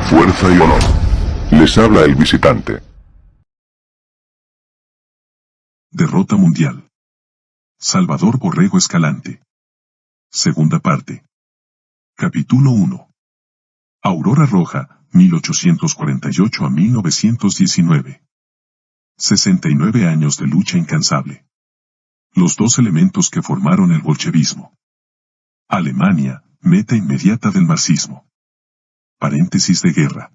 Fuerza y honor. Les habla el visitante. Derrota mundial. Salvador Borrego Escalante. Segunda parte. Capítulo 1. Aurora Roja, 1848 a 1919. 69 años de lucha incansable. Los dos elementos que formaron el bolchevismo. Alemania, meta inmediata del marxismo. Paréntesis de guerra.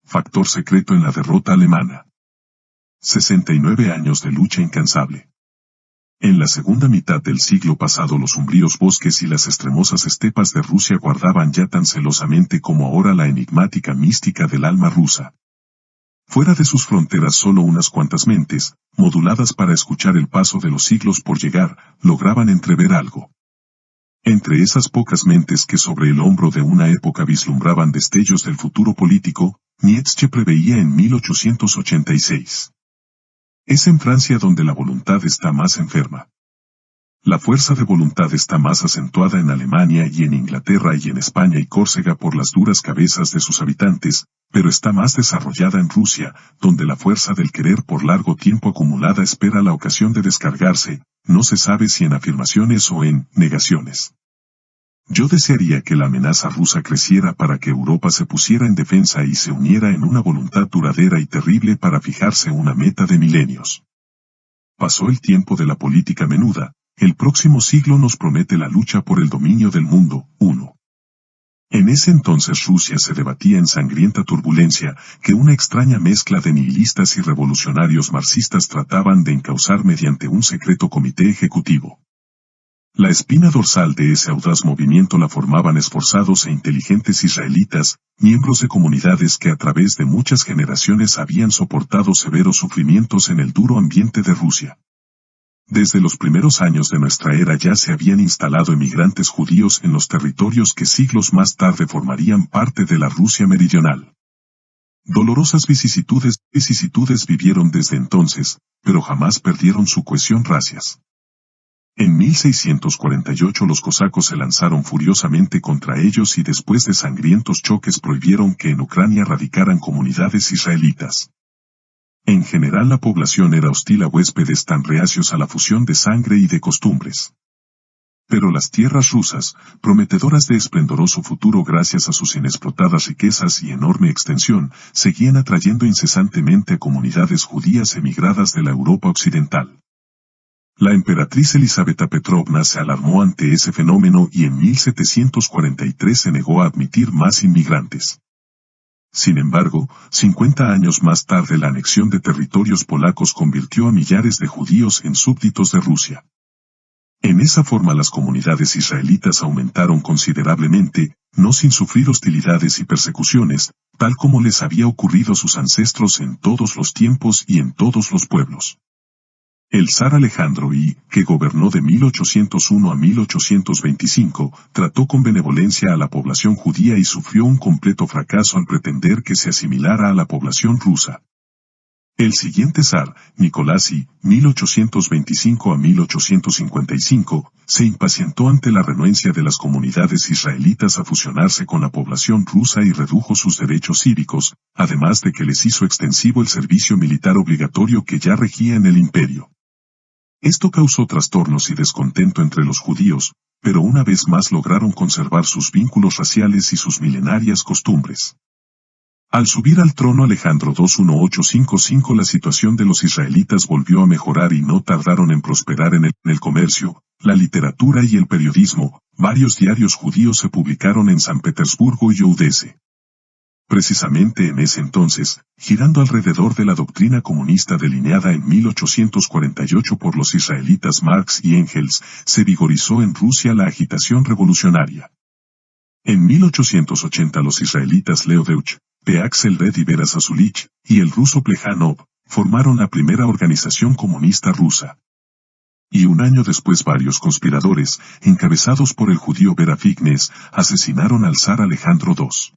Factor secreto en la derrota alemana. 69 años de lucha incansable. En la segunda mitad del siglo pasado los umbríos bosques y las extremosas estepas de Rusia guardaban ya tan celosamente como ahora la enigmática mística del alma rusa. Fuera de sus fronteras solo unas cuantas mentes, moduladas para escuchar el paso de los siglos por llegar, lograban entrever algo. Entre esas pocas mentes que sobre el hombro de una época vislumbraban destellos del futuro político, Nietzsche preveía en 1886. Es en Francia donde la voluntad está más enferma. La fuerza de voluntad está más acentuada en Alemania y en Inglaterra y en España y Córcega por las duras cabezas de sus habitantes, pero está más desarrollada en Rusia, donde la fuerza del querer por largo tiempo acumulada espera la ocasión de descargarse, no se sabe si en afirmaciones o en negaciones. Yo desearía que la amenaza rusa creciera para que Europa se pusiera en defensa y se uniera en una voluntad duradera y terrible para fijarse una meta de milenios. Pasó el tiempo de la política menuda, el próximo siglo nos promete la lucha por el dominio del mundo. 1. En ese entonces Rusia se debatía en sangrienta turbulencia, que una extraña mezcla de nihilistas y revolucionarios marxistas trataban de encauzar mediante un secreto comité ejecutivo. La espina dorsal de ese audaz movimiento la formaban esforzados e inteligentes israelitas, miembros de comunidades que a través de muchas generaciones habían soportado severos sufrimientos en el duro ambiente de Rusia. Desde los primeros años de nuestra era ya se habían instalado emigrantes judíos en los territorios que siglos más tarde formarían parte de la Rusia meridional. Dolorosas vicisitudes vivieron desde entonces, pero jamás perdieron su cohesión racias. En 1648 los cosacos se lanzaron furiosamente contra ellos y después de sangrientos choques prohibieron que en Ucrania radicaran comunidades israelitas. En general la población era hostil a huéspedes tan reacios a la fusión de sangre y de costumbres. Pero las tierras rusas, prometedoras de esplendoroso futuro gracias a sus inexplotadas riquezas y enorme extensión, seguían atrayendo incesantemente a comunidades judías emigradas de la Europa occidental. La emperatriz Elisabetta Petrovna se alarmó ante ese fenómeno y en 1743 se negó a admitir más inmigrantes. Sin embargo, 50 años más tarde la anexión de territorios polacos convirtió a millares de judíos en súbditos de Rusia. En esa forma las comunidades israelitas aumentaron considerablemente, no sin sufrir hostilidades y persecuciones, tal como les había ocurrido a sus ancestros en todos los tiempos y en todos los pueblos. El zar Alejandro I, que gobernó de 1801 a 1825, trató con benevolencia a la población judía y sufrió un completo fracaso al pretender que se asimilara a la población rusa. El siguiente zar, Nicolás I, 1825 a 1855, se impacientó ante la renuencia de las comunidades israelitas a fusionarse con la población rusa y redujo sus derechos cívicos, además de que les hizo extensivo el servicio militar obligatorio que ya regía en el imperio. Esto causó trastornos y descontento entre los judíos, pero una vez más lograron conservar sus vínculos raciales y sus milenarias costumbres. Al subir al trono Alejandro II 1855 la situación de los israelitas volvió a mejorar y no tardaron en prosperar en el comercio, la literatura y el periodismo. Varios diarios judíos se publicaron en San Petersburgo y Odessa. Precisamente en ese entonces, girando alrededor de la doctrina comunista delineada en 1848 por los israelitas Marx y Engels, se vigorizó en Rusia la agitación revolucionaria. En 1880 los israelitas Leo Deutsch, P. Axelred y Vera Zasulich, y el ruso Plejanov, formaron la primera organización comunista rusa. Y un año después varios conspiradores, encabezados por el judío Vera Fignes, asesinaron al zar Alejandro II.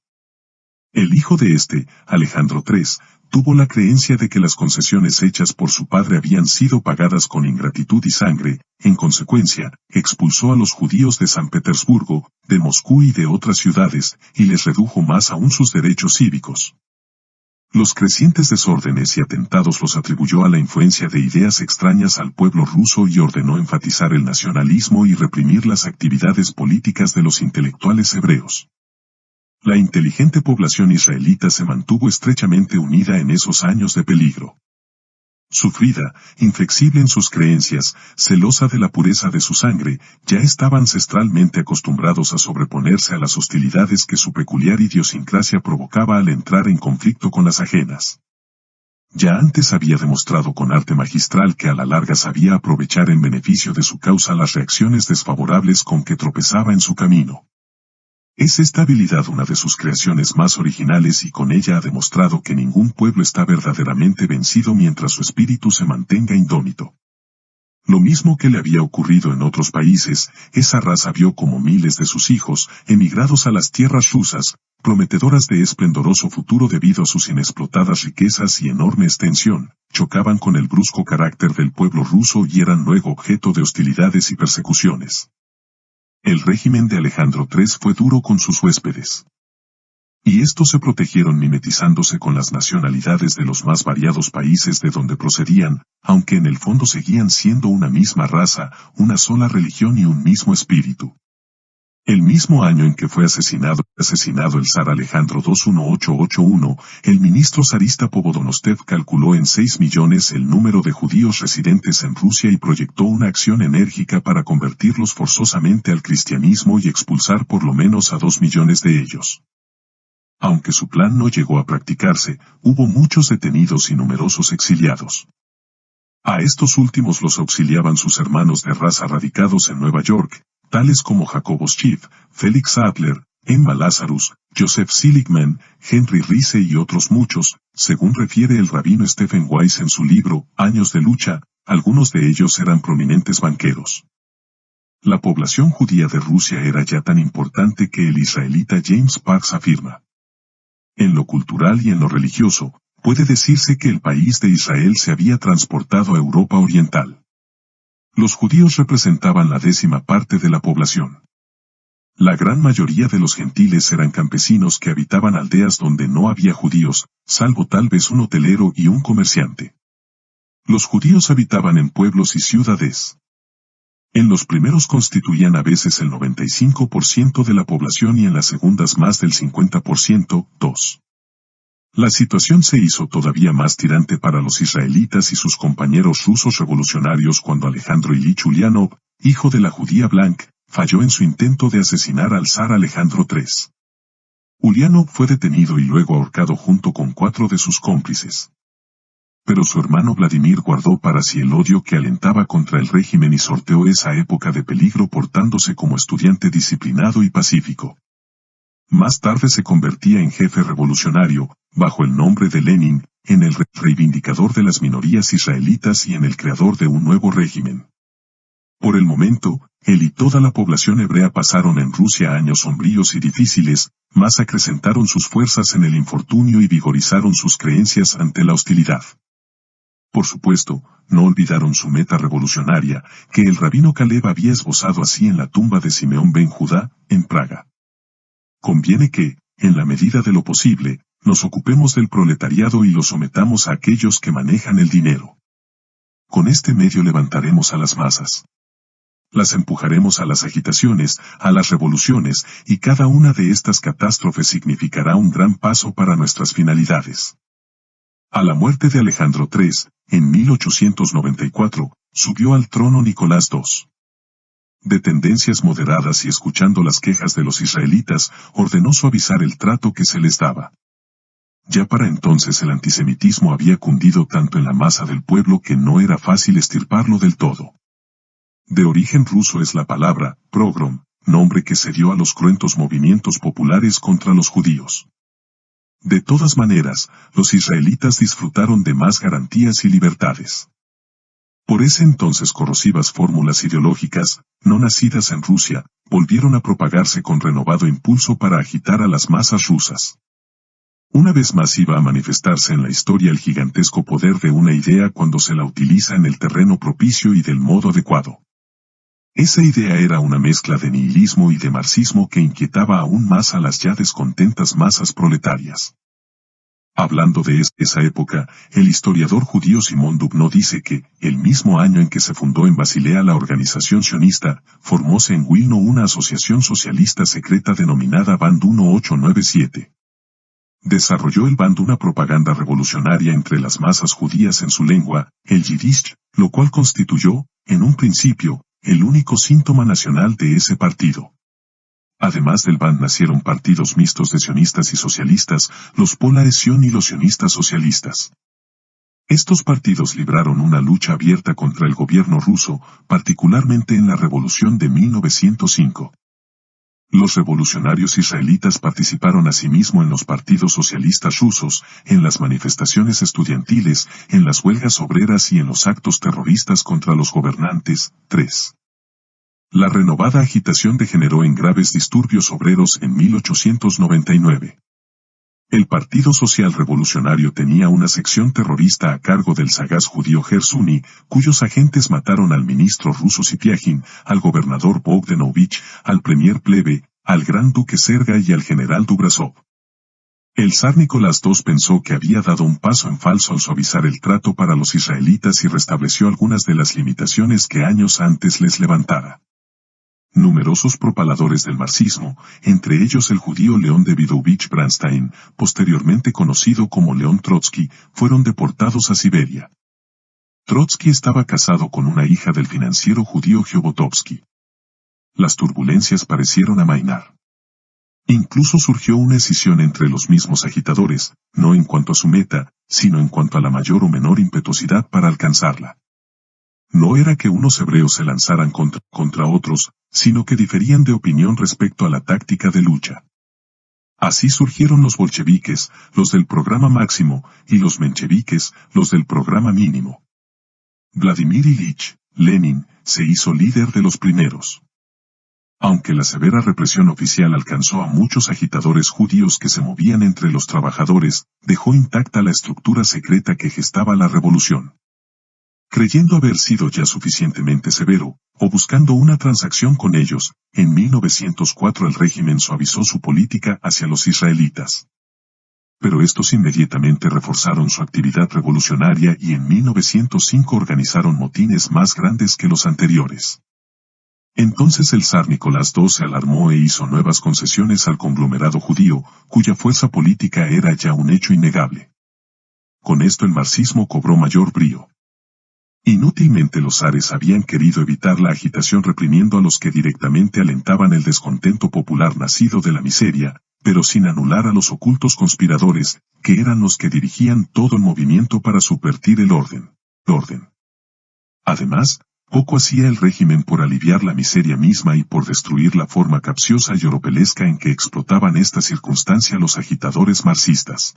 El hijo de este, Alejandro III, tuvo la creencia de que las concesiones hechas por su padre habían sido pagadas con ingratitud y sangre. En consecuencia, expulsó a los judíos de San Petersburgo, de Moscú y de otras ciudades, y les redujo más aún sus derechos cívicos. Los crecientes desórdenes y atentados los atribuyó a la influencia de ideas extrañas al pueblo ruso y ordenó enfatizar el nacionalismo y reprimir las actividades políticas de los intelectuales hebreos. La inteligente población israelita se mantuvo estrechamente unida en esos años de peligro. Sufrida, inflexible en sus creencias, celosa de la pureza de su sangre, ya estaba ancestralmente acostumbrados a sobreponerse a las hostilidades que su peculiar idiosincrasia provocaba al entrar en conflicto con las ajenas. Ya antes había demostrado con arte magistral que a la larga sabía aprovechar en beneficio de su causa las reacciones desfavorables con que tropezaba en su camino. Es esta habilidad una de sus creaciones más originales y con ella ha demostrado que ningún pueblo está verdaderamente vencido mientras su espíritu se mantenga indómito. Lo mismo que le había ocurrido en otros países, esa raza vio como miles de sus hijos, emigrados a las tierras rusas, prometedoras de esplendoroso futuro debido a sus inexplotadas riquezas y enorme extensión, chocaban con el brusco carácter del pueblo ruso y eran luego objeto de hostilidades y persecuciones. El régimen de Alejandro III fue duro con sus huéspedes. Y estos se protegieron mimetizándose con las nacionalidades de los más variados países de donde procedían, aunque en el fondo seguían siendo una misma raza, una sola religión y un mismo espíritu. El mismo año en que fue asesinado el zar Alejandro II 1881, el ministro zarista Povodonostev calculó en 6 millones el número de judíos residentes en Rusia y proyectó una acción enérgica para convertirlos forzosamente al cristianismo y expulsar por lo menos a 2 millones de ellos. Aunque su plan no llegó a practicarse, hubo muchos detenidos y numerosos exiliados. A estos últimos los auxiliaban sus hermanos de raza radicados en Nueva York, tales como Jacobo Schiff, Felix Adler, Emma Lazarus, Joseph Seligman, Henry Rice y otros muchos, según refiere el rabino Stephen Weiss en su libro, Años de lucha, algunos de ellos eran prominentes banqueros. La población judía de Rusia era ya tan importante que el israelita James Parks afirma: en lo cultural y en lo religioso, puede decirse que el país de Israel se había transportado a Europa Oriental. Los judíos representaban la 10ª parte de la población. La gran mayoría de los gentiles eran campesinos que habitaban aldeas donde no había judíos, salvo tal vez un hotelero y un comerciante. Los judíos habitaban en pueblos y ciudades. En los primeros constituían a veces el 95% de la población y en las segundas más del 50%. 2. La situación se hizo todavía más tirante para los israelitas y sus compañeros rusos revolucionarios cuando Alejandro Ilich Ulianov, hijo de la judía Blanc, falló en su intento de asesinar al zar Alejandro III. Ulianov fue detenido y luego ahorcado junto con 4 de sus cómplices. Pero su hermano Vladimir guardó para sí el odio que alentaba contra el régimen y sorteó esa época de peligro portándose como estudiante disciplinado y pacífico. Más tarde se convertía en jefe revolucionario, bajo el nombre de Lenin, en el reivindicador de las minorías israelitas y en el creador de un nuevo régimen. Por el momento, él y toda la población hebrea pasaron en Rusia años sombríos y difíciles, mas acrecentaron sus fuerzas en el infortunio y vigorizaron sus creencias ante la hostilidad. Por supuesto, no olvidaron su meta revolucionaria, que el rabino Kalev había esbozado así en la tumba de Simeón ben Judá, en Praga. Conviene que, en la medida de lo posible, nos ocupemos del proletariado y lo sometamos a aquellos que manejan el dinero. Con este medio levantaremos a las masas. Las empujaremos a las agitaciones, a las revoluciones, y cada una de estas catástrofes significará un gran paso para nuestras finalidades. A la muerte de Alejandro III, en 1894, subió al trono Nicolás II. De tendencias moderadas y escuchando las quejas de los israelitas, ordenó suavizar el trato que se les daba. Ya para entonces el antisemitismo había cundido tanto en la masa del pueblo que no era fácil extirparlo del todo. De origen ruso es la palabra pogrom, nombre que se dio a los cruentos movimientos populares contra los judíos. De todas maneras, los israelitas disfrutaron de más garantías y libertades. Por ese entonces corrosivas fórmulas ideológicas, no nacidas en Rusia, volvieron a propagarse con renovado impulso para agitar a las masas rusas. Una vez más iba a manifestarse en la historia el gigantesco poder de una idea cuando se la utiliza en el terreno propicio y del modo adecuado. Esa idea era una mezcla de nihilismo y de marxismo que inquietaba aún más a las ya descontentas masas proletarias. Hablando de esa época, el historiador judío Simón Dubno dice que, el mismo año en que se fundó en Basilea la organización sionista, formóse en Wilno una asociación socialista secreta denominada Band 1897. Desarrolló el Band una propaganda revolucionaria entre las masas judías en su lengua, el yiddish, lo cual constituyó, en un principio, el único síntoma nacional de ese partido. Además del Band nacieron partidos mixtos de sionistas y socialistas, los Polares Sion y los sionistas socialistas. Estos partidos libraron una lucha abierta contra el gobierno ruso, particularmente en la Revolución de 1905. Los revolucionarios israelitas participaron asimismo en los partidos socialistas rusos, en las manifestaciones estudiantiles, en las huelgas obreras y en los actos terroristas contra los gobernantes. 3. La renovada agitación degeneró en graves disturbios obreros en 1899. El Partido Social Revolucionario tenía una sección terrorista a cargo del sagaz judío Gersuni, cuyos agentes mataron al ministro ruso Sipiagin, al gobernador Bogdanovich, al premier Plebe, al gran duque Serga y al general Dubrazov. El zar Nicolás II pensó que había dado un paso en falso al suavizar el trato para los israelitas y restableció algunas de las limitaciones que años antes les levantara. Numerosos propaladores del marxismo, entre ellos el judío León Davidovich Bernstein, posteriormente conocido como León Trotsky, fueron deportados a Siberia. Trotsky estaba casado con una hija del financiero judío Jobotovsky. Las turbulencias parecieron amainar. Incluso surgió una escisión entre los mismos agitadores, no en cuanto a su meta, sino en cuanto a la mayor o menor impetuosidad para alcanzarla. No era que unos hebreos se lanzaran contra otros, sino que diferían de opinión respecto a la táctica de lucha. Así surgieron los bolcheviques, los del programa máximo, y los mencheviques, los del programa mínimo. Vladimir Ilich Lenin se hizo líder de los primeros. Aunque la severa represión oficial alcanzó a muchos agitadores judíos que se movían entre los trabajadores, dejó intacta la estructura secreta que gestaba la revolución. Creyendo haber sido ya suficientemente severo, o buscando una transacción con ellos, en 1904 el régimen suavizó su política hacia los israelitas. Pero estos inmediatamente reforzaron su actividad revolucionaria y en 1905 organizaron motines más grandes que los anteriores. Entonces el zar Nicolás II se alarmó e hizo nuevas concesiones al conglomerado judío, cuya fuerza política era ya un hecho innegable. Con esto el marxismo cobró mayor brío. Inútilmente los zares habían querido evitar la agitación reprimiendo a los que directamente alentaban el descontento popular nacido de la miseria, pero sin anular a los ocultos conspiradores, que eran los que dirigían todo el movimiento para subvertir el orden. Además, poco hacía el régimen por aliviar la miseria misma y por destruir la forma capciosa y oropelesca en que explotaban esta circunstancia los agitadores marxistas.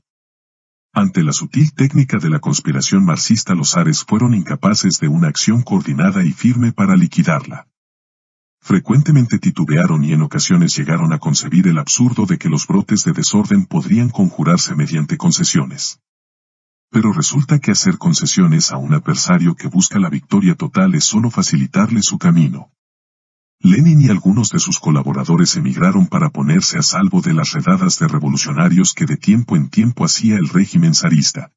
Ante la sutil técnica de la conspiración marxista los zares fueron incapaces de una acción coordinada y firme para liquidarla. Frecuentemente titubearon y en ocasiones llegaron a concebir el absurdo de que los brotes de desorden podrían conjurarse mediante concesiones. Pero resulta que hacer concesiones a un adversario que busca la victoria total es solo facilitarle su camino. Lenin y algunos de sus colaboradores emigraron para ponerse a salvo de las redadas de revolucionarios que de tiempo en tiempo hacía el régimen zarista.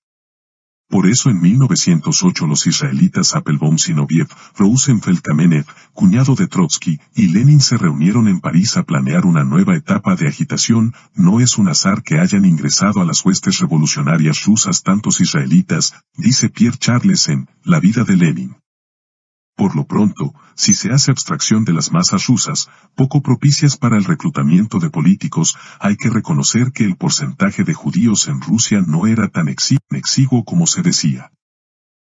Por eso en 1908 los israelitas Appelbaum Zinoviev, Rosenfeld Kamenev, cuñado de Trotsky, y Lenin se reunieron en París a planear una nueva etapa de agitación. No es un azar que hayan ingresado a las huestes revolucionarias rusas tantos israelitas, dice Pierre Charles en La vida de Lenin. Por lo pronto, si se hace abstracción de las masas rusas, poco propicias para el reclutamiento de políticos, hay que reconocer que el porcentaje de judíos en Rusia no era tan exiguo como se decía.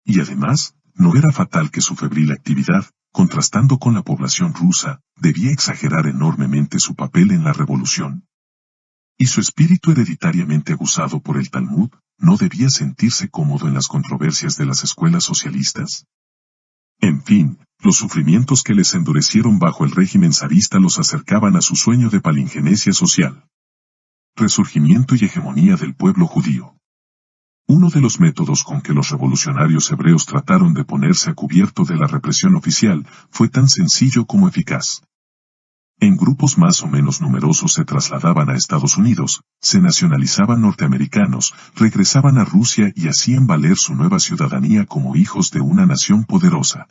Y además, no era fatal que su febril actividad, contrastando con la población rusa, debía exagerar enormemente su papel en la revolución. Y su espíritu hereditariamente aguzado por el Talmud, ¿no debía sentirse cómodo en las controversias de las escuelas socialistas? En fin, los sufrimientos que les endurecieron bajo el régimen zarista los acercaban a su sueño de palingenesia social. resurgimiento y hegemonía del pueblo judío. Uno de los métodos con que los revolucionarios hebreos trataron de ponerse a cubierto de la represión oficial fue tan sencillo como eficaz. En grupos más o menos numerosos se trasladaban a Estados Unidos, se nacionalizaban norteamericanos, regresaban a Rusia y hacían valer su nueva ciudadanía como hijos de una nación poderosa.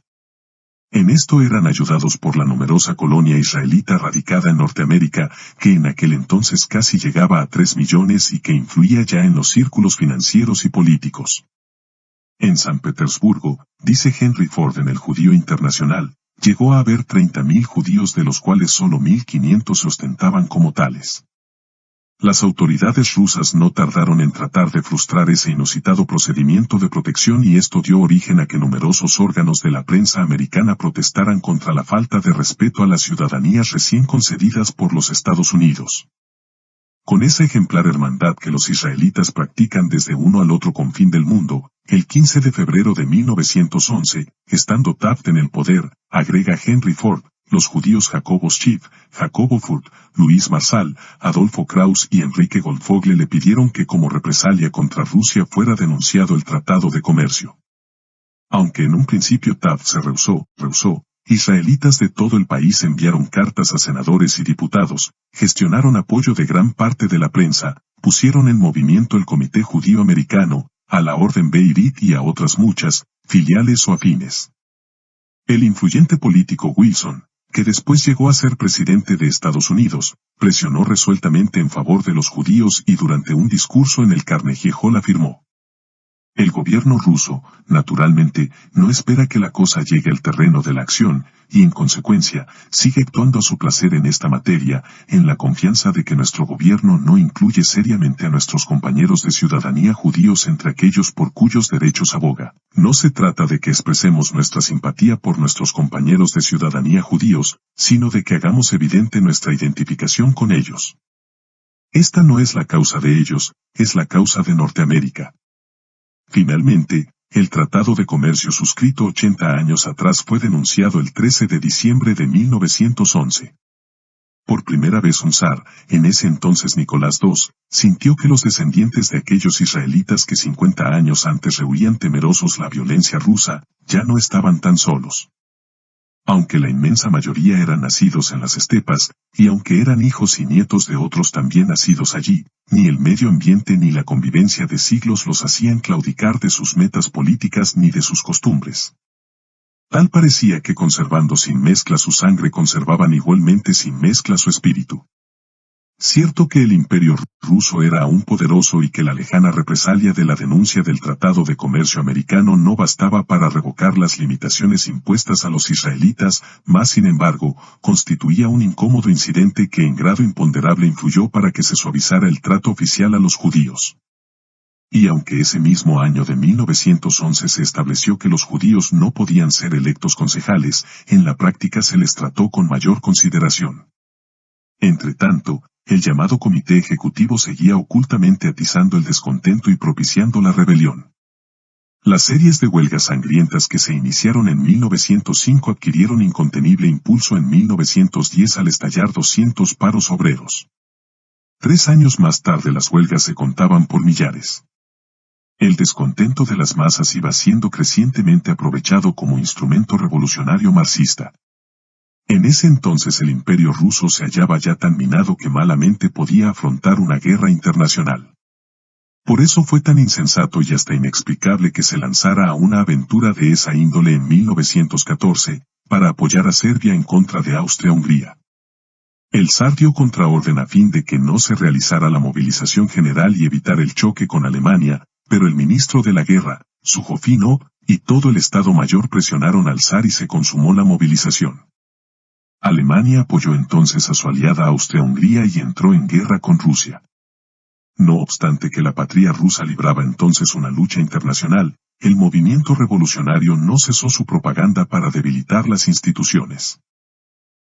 En esto eran ayudados por la numerosa colonia israelita radicada en Norteamérica, que en aquel entonces casi llegaba a 3 millones y que influía ya en los círculos financieros y políticos. En San Petersburgo, dice Henry Ford en El Judío Internacional, llegó a haber 30.000 judíos de los cuales solo 1.500 se ostentaban como tales. Las autoridades rusas no tardaron en tratar de frustrar ese inusitado procedimiento de protección y esto dio origen a que numerosos órganos de la prensa americana protestaran contra la falta de respeto a las ciudadanías recién concedidas por los Estados Unidos. Con esa ejemplar hermandad que los israelitas practican desde uno al otro confín del mundo, el 15 de febrero de 1911, estando Taft en el poder, agrega Henry Ford, los judíos Jacobo Schiff, Jacobo Furt, Luis Marsal, Adolfo Kraus y Enrique Goldfogle le pidieron que como represalia contra Rusia fuera denunciado el Tratado de Comercio. Aunque en un principio Taft se rehusó, israelitas de todo el país enviaron cartas a senadores y diputados, gestionaron apoyo de gran parte de la prensa, pusieron en movimiento el Comité Judío Americano, a la Orden Beirit y a otras muchas, filiales o afines. El influyente político Wilson, que después llegó a ser presidente de Estados Unidos, presionó resueltamente en favor de los judíos y durante un discurso en el Carnegie Hall afirmó: el gobierno ruso, naturalmente, no espera que la cosa llegue al terreno de la acción, y en consecuencia, sigue actuando a su placer en esta materia, en la confianza de que nuestro gobierno no incluye seriamente a nuestros compañeros de ciudadanía judíos entre aquellos por cuyos derechos aboga. No se trata de que expresemos nuestra simpatía por nuestros compañeros de ciudadanía judíos, sino de que hagamos evidente nuestra identificación con ellos. Esta no es la causa de ellos, es la causa de Norteamérica. Finalmente, el Tratado de Comercio suscrito 80 años atrás fue denunciado el 13 de diciembre de 1911. Por primera vez un zar, en ese entonces Nicolás II, sintió que los descendientes de aquellos israelitas que 50 años antes rehuían temerosos la violencia rusa, ya no estaban tan solos. Aunque la inmensa mayoría eran nacidos en las estepas, y aunque eran hijos y nietos de otros también nacidos allí, ni el medio ambiente ni la convivencia de siglos los hacían claudicar de sus metas políticas ni de sus costumbres. Tal parecía que conservando sin mezcla su sangre conservaban igualmente sin mezcla su espíritu. Cierto que el imperio ruso era aún poderoso y que la lejana represalia de la denuncia del Tratado de Comercio americano no bastaba para revocar las limitaciones impuestas a los israelitas, mas sin embargo, constituía un incómodo incidente que en grado imponderable influyó para que se suavizara el trato oficial a los judíos. Y aunque ese mismo año de 1911 se estableció que los judíos no podían ser electos concejales, en la práctica se les trató con mayor consideración. Entretanto, el llamado Comité Ejecutivo seguía ocultamente atizando el descontento y propiciando la rebelión. Las series de huelgas sangrientas que se iniciaron en 1905 adquirieron incontenible impulso en 1910 al estallar 200 paros obreros. 3 años más tarde las huelgas se contaban por millares. El descontento de las masas iba siendo crecientemente aprovechado como instrumento revolucionario marxista. En ese entonces el imperio ruso se hallaba ya tan minado que malamente podía afrontar una guerra internacional. Por eso fue tan insensato y hasta inexplicable que se lanzara a una aventura de esa índole en 1914, para apoyar a Serbia en contra de Austria-Hungría. El zar dio contraorden a fin de que no se realizara la movilización general y evitar el choque con Alemania, pero el ministro de la guerra, Sujovino, y todo el Estado Mayor presionaron al zar y se consumó la movilización. Alemania apoyó entonces a su aliada Austria-Hungría y entró en guerra con Rusia. No obstante que la patria rusa libraba entonces una lucha internacional, el movimiento revolucionario no cesó su propaganda para debilitar las instituciones.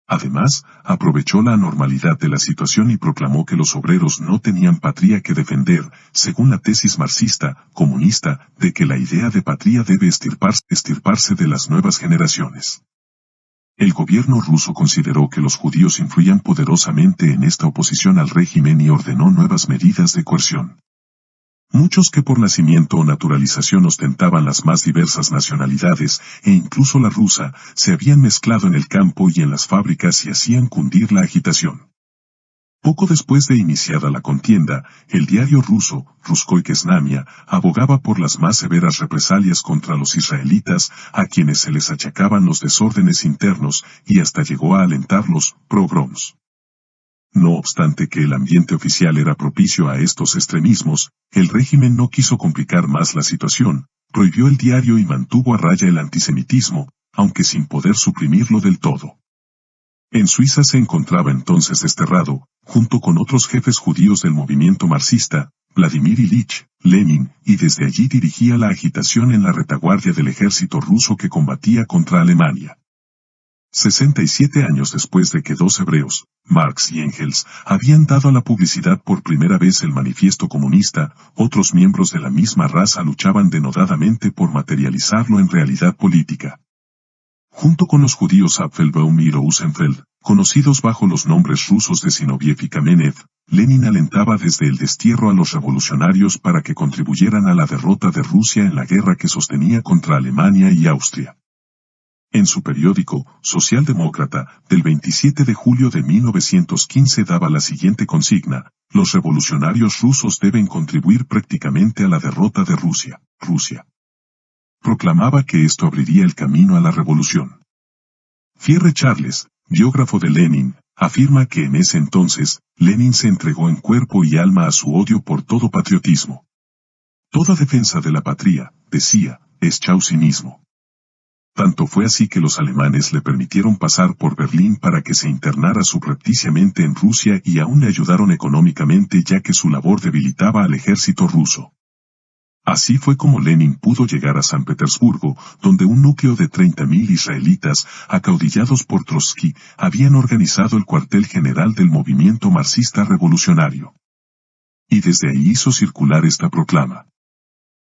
Además, aprovechó la anormalidad de la situación y proclamó que los obreros no tenían patria que defender, según la tesis marxista, comunista, de que la idea de patria debe estirparse de las nuevas generaciones. El gobierno ruso consideró que los judíos influían poderosamente en esta oposición al régimen y ordenó nuevas medidas de coerción. Muchos que por nacimiento o naturalización ostentaban las más diversas nacionalidades, e incluso la rusa, se habían mezclado en el campo y en las fábricas y hacían cundir la agitación. Poco después de iniciada la contienda, el diario ruso, Ruskoye Znamia, abogaba por las más severas represalias contra los israelitas, a quienes se les achacaban los desórdenes internos, y hasta llegó a alentar los pogroms. No obstante que el ambiente oficial era propicio a estos extremismos, el régimen no quiso complicar más la situación, prohibió el diario y mantuvo a raya el antisemitismo, aunque sin poder suprimirlo del todo. En Suiza se encontraba entonces desterrado, junto con otros jefes judíos del movimiento marxista, Vladimir Ilich Lenin, y desde allí dirigía la agitación en la retaguardia del ejército ruso que combatía contra Alemania. 67 años después de que dos hebreos, Marx y Engels, habían dado a la publicidad por primera vez el manifiesto comunista, otros miembros de la misma raza luchaban denodadamente por materializarlo en realidad política. Junto con los judíos Apfelbaum y Rosenfeld, conocidos bajo los nombres rusos de Zinoviev y Kamenev, Lenin alentaba desde el destierro a los revolucionarios para que contribuyeran a la derrota de Rusia en la guerra que sostenía contra Alemania y Austria. En su periódico, Socialdemócrata, del 27 de julio de 1915 daba la siguiente consigna: los revolucionarios rusos deben contribuir prácticamente a la derrota de Rusia. Proclamaba que esto abriría el camino a la revolución. Fierre Charles, biógrafo de Lenin, afirma que en ese entonces, Lenin se entregó en cuerpo y alma a su odio por todo patriotismo. Toda defensa de la patria, decía, es chauvinismo. Tanto fue así que los alemanes le permitieron pasar por Berlín para que se internara subrepticiamente en Rusia y aún le ayudaron económicamente ya que su labor debilitaba al ejército ruso. Así fue como Lenin pudo llegar a San Petersburgo, donde un núcleo de 30.000 israelitas, acaudillados por Trotsky, habían organizado el cuartel general del movimiento marxista revolucionario. Y desde ahí hizo circular esta proclama: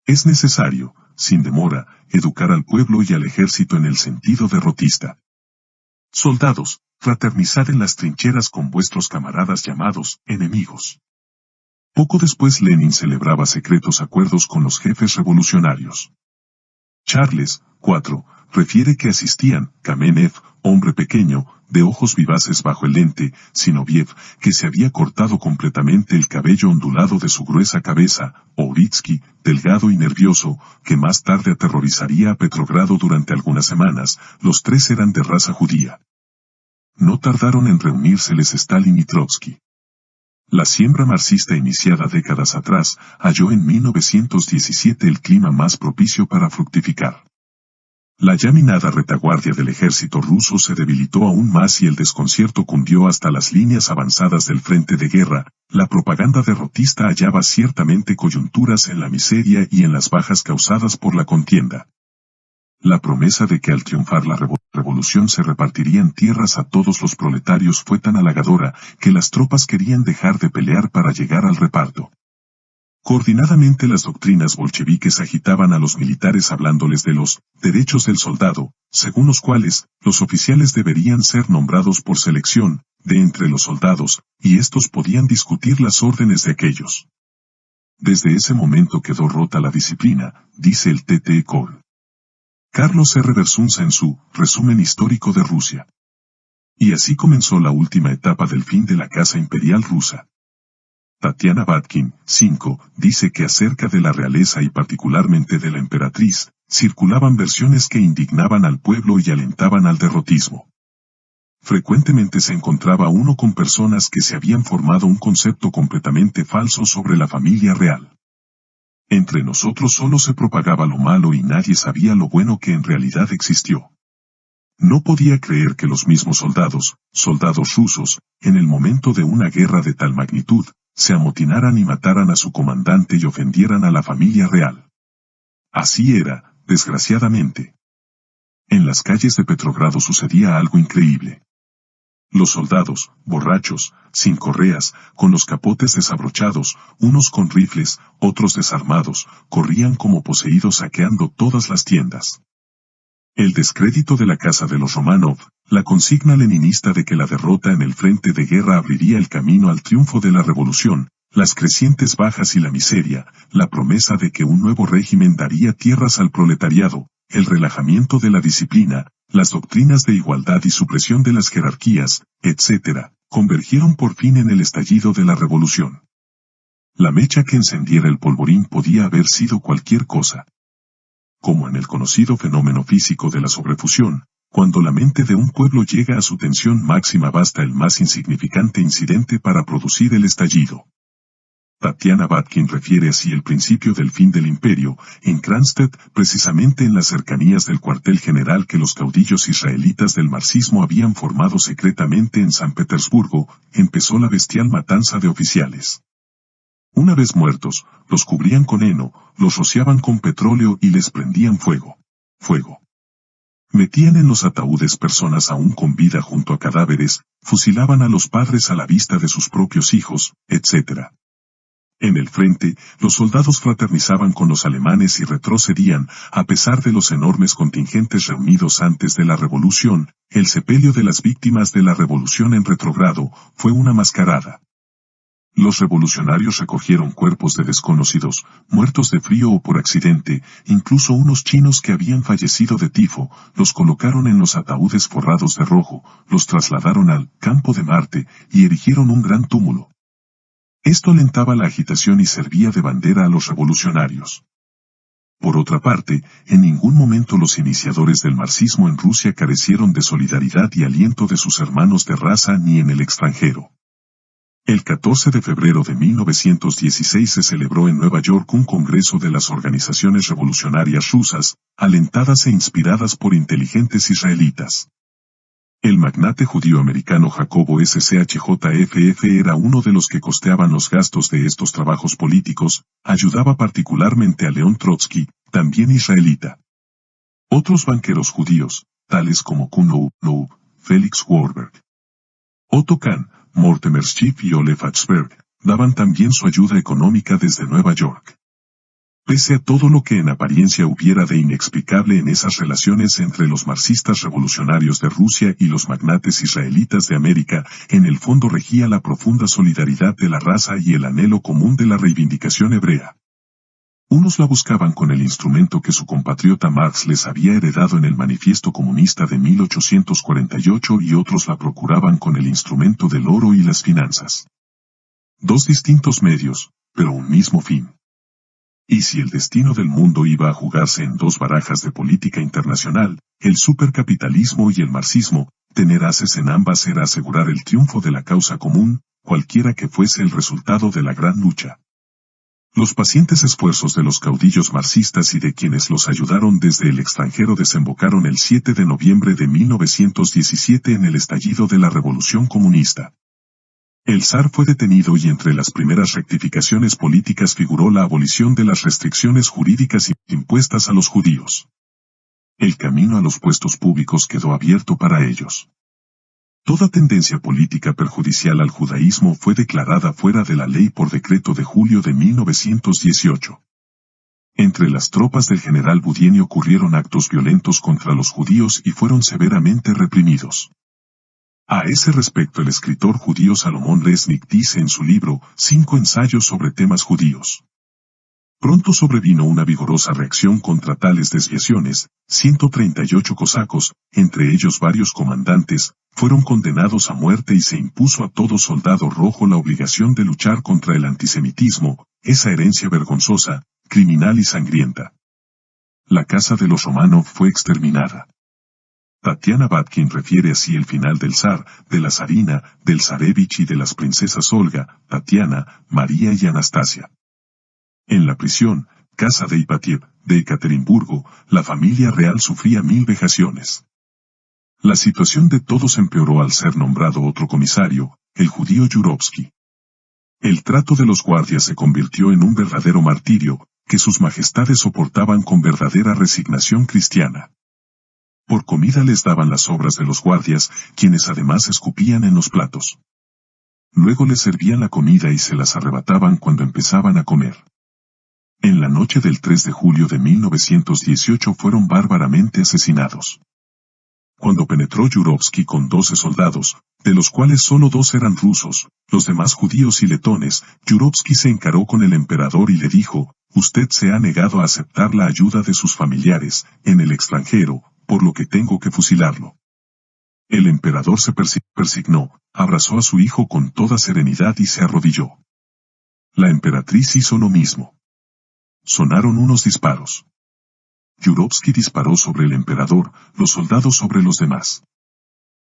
es necesario, sin demora, educar al pueblo y al ejército en el sentido derrotista. Soldados, fraternizad en las trincheras con vuestros camaradas llamados enemigos. Poco después Lenin celebraba secretos acuerdos con los jefes revolucionarios. Charles, 4, refiere que asistían, Kamenev, hombre pequeño, de ojos vivaces bajo el lente, Zinoviev, que se había cortado completamente el cabello ondulado de su gruesa cabeza, Ouritsky, delgado y nervioso, que más tarde aterrorizaría a Petrogrado durante algunas semanas. Los tres eran de raza judía. No tardaron en reunírseles Stalin y Trotsky. La siembra marxista iniciada décadas atrás, halló en 1917 el clima más propicio para fructificar. La ya minada retaguardia del ejército ruso se debilitó aún más y el desconcierto cundió hasta las líneas avanzadas del frente de guerra. La propaganda derrotista hallaba ciertamente coyunturas en la miseria y en las bajas causadas por la contienda. La promesa de que al triunfar la revolución se repartirían tierras a todos los proletarios fue tan halagadora que las tropas querían dejar de pelear para llegar al reparto. Coordinadamente las doctrinas bolcheviques agitaban a los militares hablándoles de los derechos del soldado, según los cuales los oficiales deberían ser nombrados por selección de entre los soldados, y estos podían discutir las órdenes de aquellos. Desde ese momento quedó rota la disciplina, dice el T.T. Cole. Carlos R. Bersunza en su Resumen histórico de Rusia. Y así comenzó la última etapa del fin de la Casa Imperial rusa. Tatiana Batkin, 5, dice que acerca de la realeza y particularmente de la emperatriz, circulaban versiones que indignaban al pueblo y alentaban al derrotismo. Frecuentemente se encontraba uno con personas que se habían formado un concepto completamente falso sobre la familia real. Entre nosotros solo se propagaba lo malo y nadie sabía lo bueno que en realidad existió. No podía creer que los mismos soldados rusos, en el momento de una guerra de tal magnitud, se amotinaran y mataran a su comandante y ofendieran a la familia real. Así era, desgraciadamente. En las calles de Petrogrado sucedía algo increíble. Los soldados, borrachos, sin correas, con los capotes desabrochados, unos con rifles, otros desarmados, corrían como poseídos saqueando todas las tiendas. El descrédito de la casa de los Romanov, La consigna leninista de que la derrota en el frente de guerra abriría el camino al triunfo de la revolución, las crecientes bajas y la miseria, la promesa de que un nuevo régimen daría tierras al proletariado, el relajamiento de la disciplina, las doctrinas de igualdad y supresión de las jerarquías, etc., convergieron por fin en el estallido de la revolución. La mecha que encendiera el polvorín podía haber sido cualquier cosa. Como en el conocido fenómeno físico de la sobrefusión, cuando la mente de un pueblo llega a su tensión máxima basta el más insignificante incidente para producir el estallido. Tatiana Batkin refiere así el principio del fin del imperio, en Kronstadt, precisamente en las cercanías del cuartel general que los caudillos israelitas del marxismo habían formado secretamente en San Petersburgo, empezó la bestial matanza de oficiales. Una vez muertos, los cubrían con heno, los rociaban con petróleo y les prendían fuego. Metían en los ataúdes personas aún con vida junto a cadáveres, fusilaban a los padres a la vista de sus propios hijos, etc. En el frente, los soldados fraternizaban con los alemanes y retrocedían, a pesar de los enormes contingentes reunidos antes de la revolución. El sepelio de las víctimas de la revolución en retrogrado fue una mascarada. Los revolucionarios recogieron cuerpos de desconocidos, muertos de frío o por accidente, incluso unos chinos que habían fallecido de tifo, los colocaron en los ataúdes forrados de rojo, los trasladaron al campo de Marte y erigieron un gran túmulo. Esto alentaba la agitación y servía de bandera a los revolucionarios. Por otra parte, en ningún momento los iniciadores del marxismo en Rusia carecieron de solidaridad y aliento de sus hermanos de raza ni en el extranjero. El 14 de febrero de 1916 se celebró en Nueva York un congreso de las organizaciones revolucionarias rusas, alentadas e inspiradas por inteligentes israelitas. El magnate judío-americano Jacobo Schjff era uno de los que costeaban los gastos de estos trabajos políticos, ayudaba particularmente a León Trotsky, también israelita. Otros banqueros judíos, tales como Kuno, Felix Warburg, Otto Kahn, Mortimer Schiff y Ole Fatsberg, daban también su ayuda económica desde Nueva York. Pese a todo lo que en apariencia hubiera de inexplicable en esas relaciones entre los marxistas revolucionarios de Rusia y los magnates israelitas de América, en el fondo regía la profunda solidaridad de la raza y el anhelo común de la reivindicación hebrea. Unos la buscaban con el instrumento que su compatriota Marx les había heredado en el Manifiesto Comunista de 1848 y otros la procuraban con el instrumento del oro y las finanzas. Dos distintos medios, pero un mismo fin. Y si el destino del mundo iba a jugarse en dos barajas de política internacional, el supercapitalismo y el marxismo, tener ases en ambas era asegurar el triunfo de la causa común, cualquiera que fuese el resultado de la gran lucha. Los pacientes esfuerzos de los caudillos marxistas y de quienes los ayudaron desde el extranjero desembocaron el 7 de noviembre de 1917 en el estallido de la Revolución Comunista. El zar fue detenido y entre las primeras rectificaciones políticas figuró la abolición de las restricciones jurídicas impuestas a los judíos. El camino a los puestos públicos quedó abierto para ellos. Toda tendencia política perjudicial al judaísmo fue declarada fuera de la ley por decreto de julio de 1918. Entre las tropas del general Boudin ocurrieron actos violentos contra los judíos y fueron severamente reprimidos. A ese respecto el escritor judío Salomón Resnick dice en su libro, 5 ensayos sobre temas judíos. Pronto sobrevino una vigorosa reacción contra tales desviaciones, 138 cosacos, entre ellos varios comandantes, fueron condenados a muerte y se impuso a todo soldado rojo la obligación de luchar contra el antisemitismo, esa herencia vergonzosa, criminal y sangrienta. La casa de los Romanov fue exterminada. Tatiana Batkin refiere así el final del zar, de la zarina, del zarevich y de las princesas Olga, Tatiana, María y Anastasia. En la prisión, casa de Ipatiev, de Ekaterimburgo, la familia real sufría 1000 vejaciones. La situación de todos empeoró al ser nombrado otro comisario, el judío Yurovsky. El trato de los guardias se convirtió en un verdadero martirio, que sus majestades soportaban con verdadera resignación cristiana. Por comida les daban las obras de los guardias, quienes además escupían en los platos. Luego les servían la comida y se las arrebataban cuando empezaban a comer. En la noche del 3 de julio de 1918 fueron bárbaramente asesinados. Cuando penetró Yurovsky con 12 soldados, de los cuales solo 2 eran rusos, los demás judíos y letones, Yurovsky se encaró con el emperador y le dijo: «Usted se ha negado a aceptar la ayuda de sus familiares, en el extranjero, por lo que tengo que fusilarlo». El emperador se persignó, abrazó a su hijo con toda serenidad y se arrodilló. La emperatriz hizo lo mismo. Sonaron unos disparos. Yurovsky disparó sobre el emperador, los soldados sobre los demás.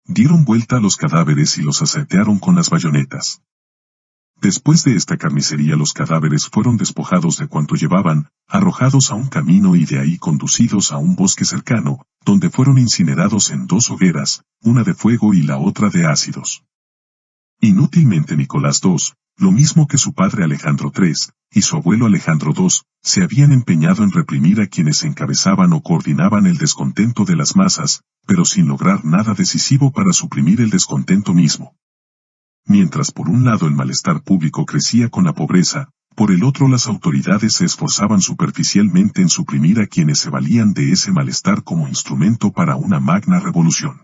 Dieron vuelta a los cadáveres y los asaetearon con las bayonetas. Después de esta carnicería los cadáveres fueron despojados de cuanto llevaban, arrojados a un camino y de ahí conducidos a un bosque cercano, donde fueron incinerados en 2 hogueras, una de fuego y la otra de ácidos. Inútilmente Nicolás II, lo mismo que su padre Alejandro III, y su abuelo Alejandro II, se habían empeñado en reprimir a quienes encabezaban o coordinaban el descontento de las masas, pero sin lograr nada decisivo para suprimir el descontento mismo. Mientras por un lado el malestar público crecía con la pobreza, por el otro las autoridades se esforzaban superficialmente en suprimir a quienes se valían de ese malestar como instrumento para una magna revolución.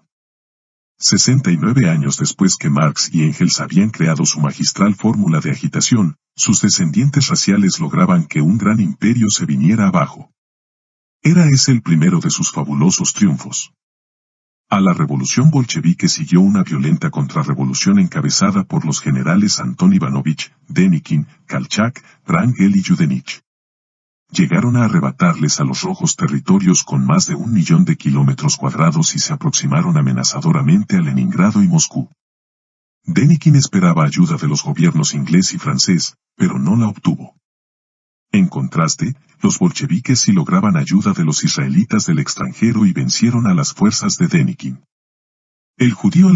69 años después que Marx y Engels habían creado su magistral fórmula de agitación, sus descendientes raciales lograban que un gran imperio se viniera abajo. Era ese el primero de sus fabulosos triunfos. A la revolución bolchevique siguió una violenta contrarrevolución encabezada por los generales Antón Ivanovich, Denikin, Kolchak, Wrangel y Yudenich. Llegaron a arrebatarles a los rojos territorios con más de 1 millón de kilómetros cuadrados y se aproximaron amenazadoramente a Leningrado y Moscú. Denikin esperaba ayuda de los gobiernos inglés y francés, pero no la obtuvo. En contraste, los bolcheviques sí lograban ayuda de los israelitas del extranjero y vencieron a las fuerzas de Denikin. El judío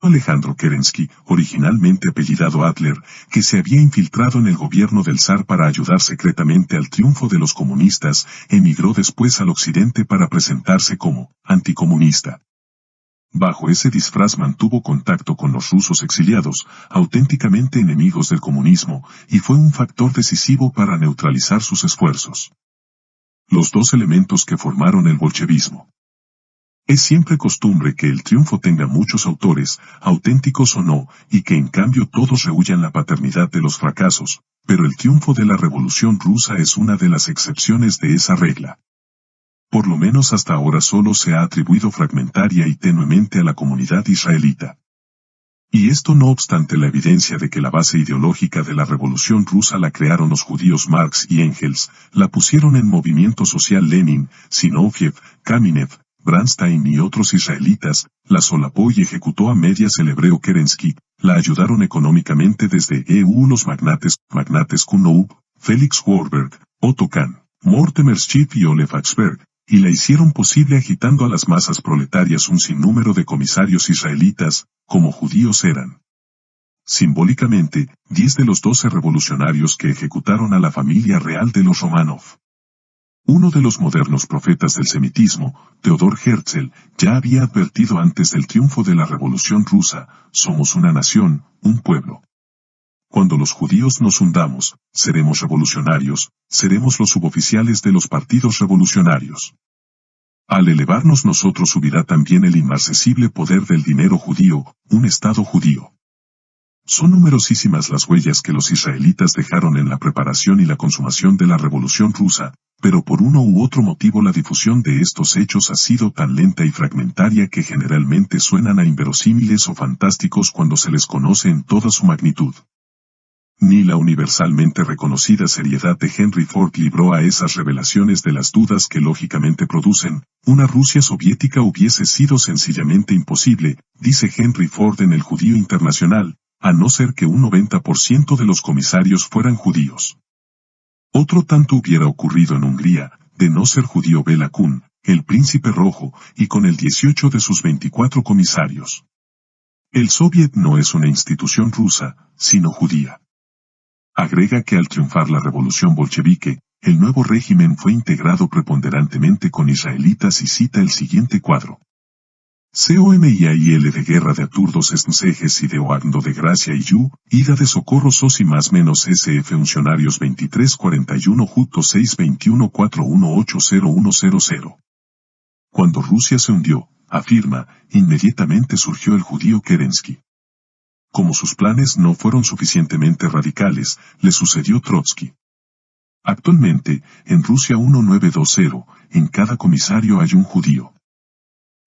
Alejandro Kerensky, originalmente apellidado Adler, que se había infiltrado en el gobierno del zar para ayudar secretamente al triunfo de los comunistas, emigró después al occidente para presentarse como anticomunista. Bajo ese disfraz mantuvo contacto con los rusos exiliados, auténticamente enemigos del comunismo, y fue un factor decisivo para neutralizar sus esfuerzos. Los 2 elementos que formaron el bolchevismo. Es siempre costumbre que el triunfo tenga muchos autores, auténticos o no, y que en cambio todos rehuyan la paternidad de los fracasos, pero el triunfo de la Revolución Rusa es una de las excepciones de esa regla. Por lo menos hasta ahora solo se ha atribuido fragmentaria y tenuemente a la comunidad israelita. Y esto no obstante la evidencia de que la base ideológica de la Revolución Rusa la crearon los judíos Marx y Engels, la pusieron en movimiento social Lenin, Zinoviev, Kamenev, Bernstein y otros israelitas, la solapó y ejecutó a medias el hebreo Kerensky, la ayudaron económicamente desde EU los magnates Kunow, Felix Warburg, Otto Kahn, Mortimer Schiff y Olev Axberg, y la hicieron posible agitando a las masas proletarias un sinnúmero de comisarios israelitas, como judíos eran. Simbólicamente, 10 de los 12 revolucionarios que ejecutaron a la familia real de los Romanov. Uno de los modernos profetas del semitismo, Theodor Herzl, ya había advertido antes del triunfo de la Revolución Rusa: somos una nación, un pueblo. Cuando los judíos nos hundamos, seremos revolucionarios, seremos los suboficiales de los partidos revolucionarios. Al elevarnos nosotros subirá también el inmarcesible poder del dinero judío, un Estado judío. Son numerosísimas las huellas que los israelitas dejaron en la preparación y la consumación de la Revolución Rusa, pero por uno u otro motivo la difusión de estos hechos ha sido tan lenta y fragmentaria que generalmente suenan a inverosímiles o fantásticos cuando se les conoce en toda su magnitud. Ni la universalmente reconocida seriedad de Henry Ford libró a esas revelaciones de las dudas que lógicamente producen: una Rusia soviética hubiese sido sencillamente imposible, dice Henry Ford en El Judío Internacional, a no ser que un 90% de los comisarios fueran judíos. Otro tanto hubiera ocurrido en Hungría, de no ser judío Bela Kun, el príncipe rojo, y con el 18 de sus 24 comisarios. El Soviet no es una institución rusa, sino judía. Agrega que al triunfar la revolución bolchevique, el nuevo régimen fue integrado preponderantemente con israelitas y cita el siguiente cuadro. COMIAIL de guerra de aturdos estnsejes y de oagndo de gracia y yu, ida de socorro sos y más menos SF funcionarios 2341 juto 621 4180100. Cuando Rusia se hundió, afirma, inmediatamente surgió el judío Kerensky. Como sus planes no fueron suficientemente radicales, le sucedió Trotsky. Actualmente, en Rusia 1920, en cada comisario hay un judío.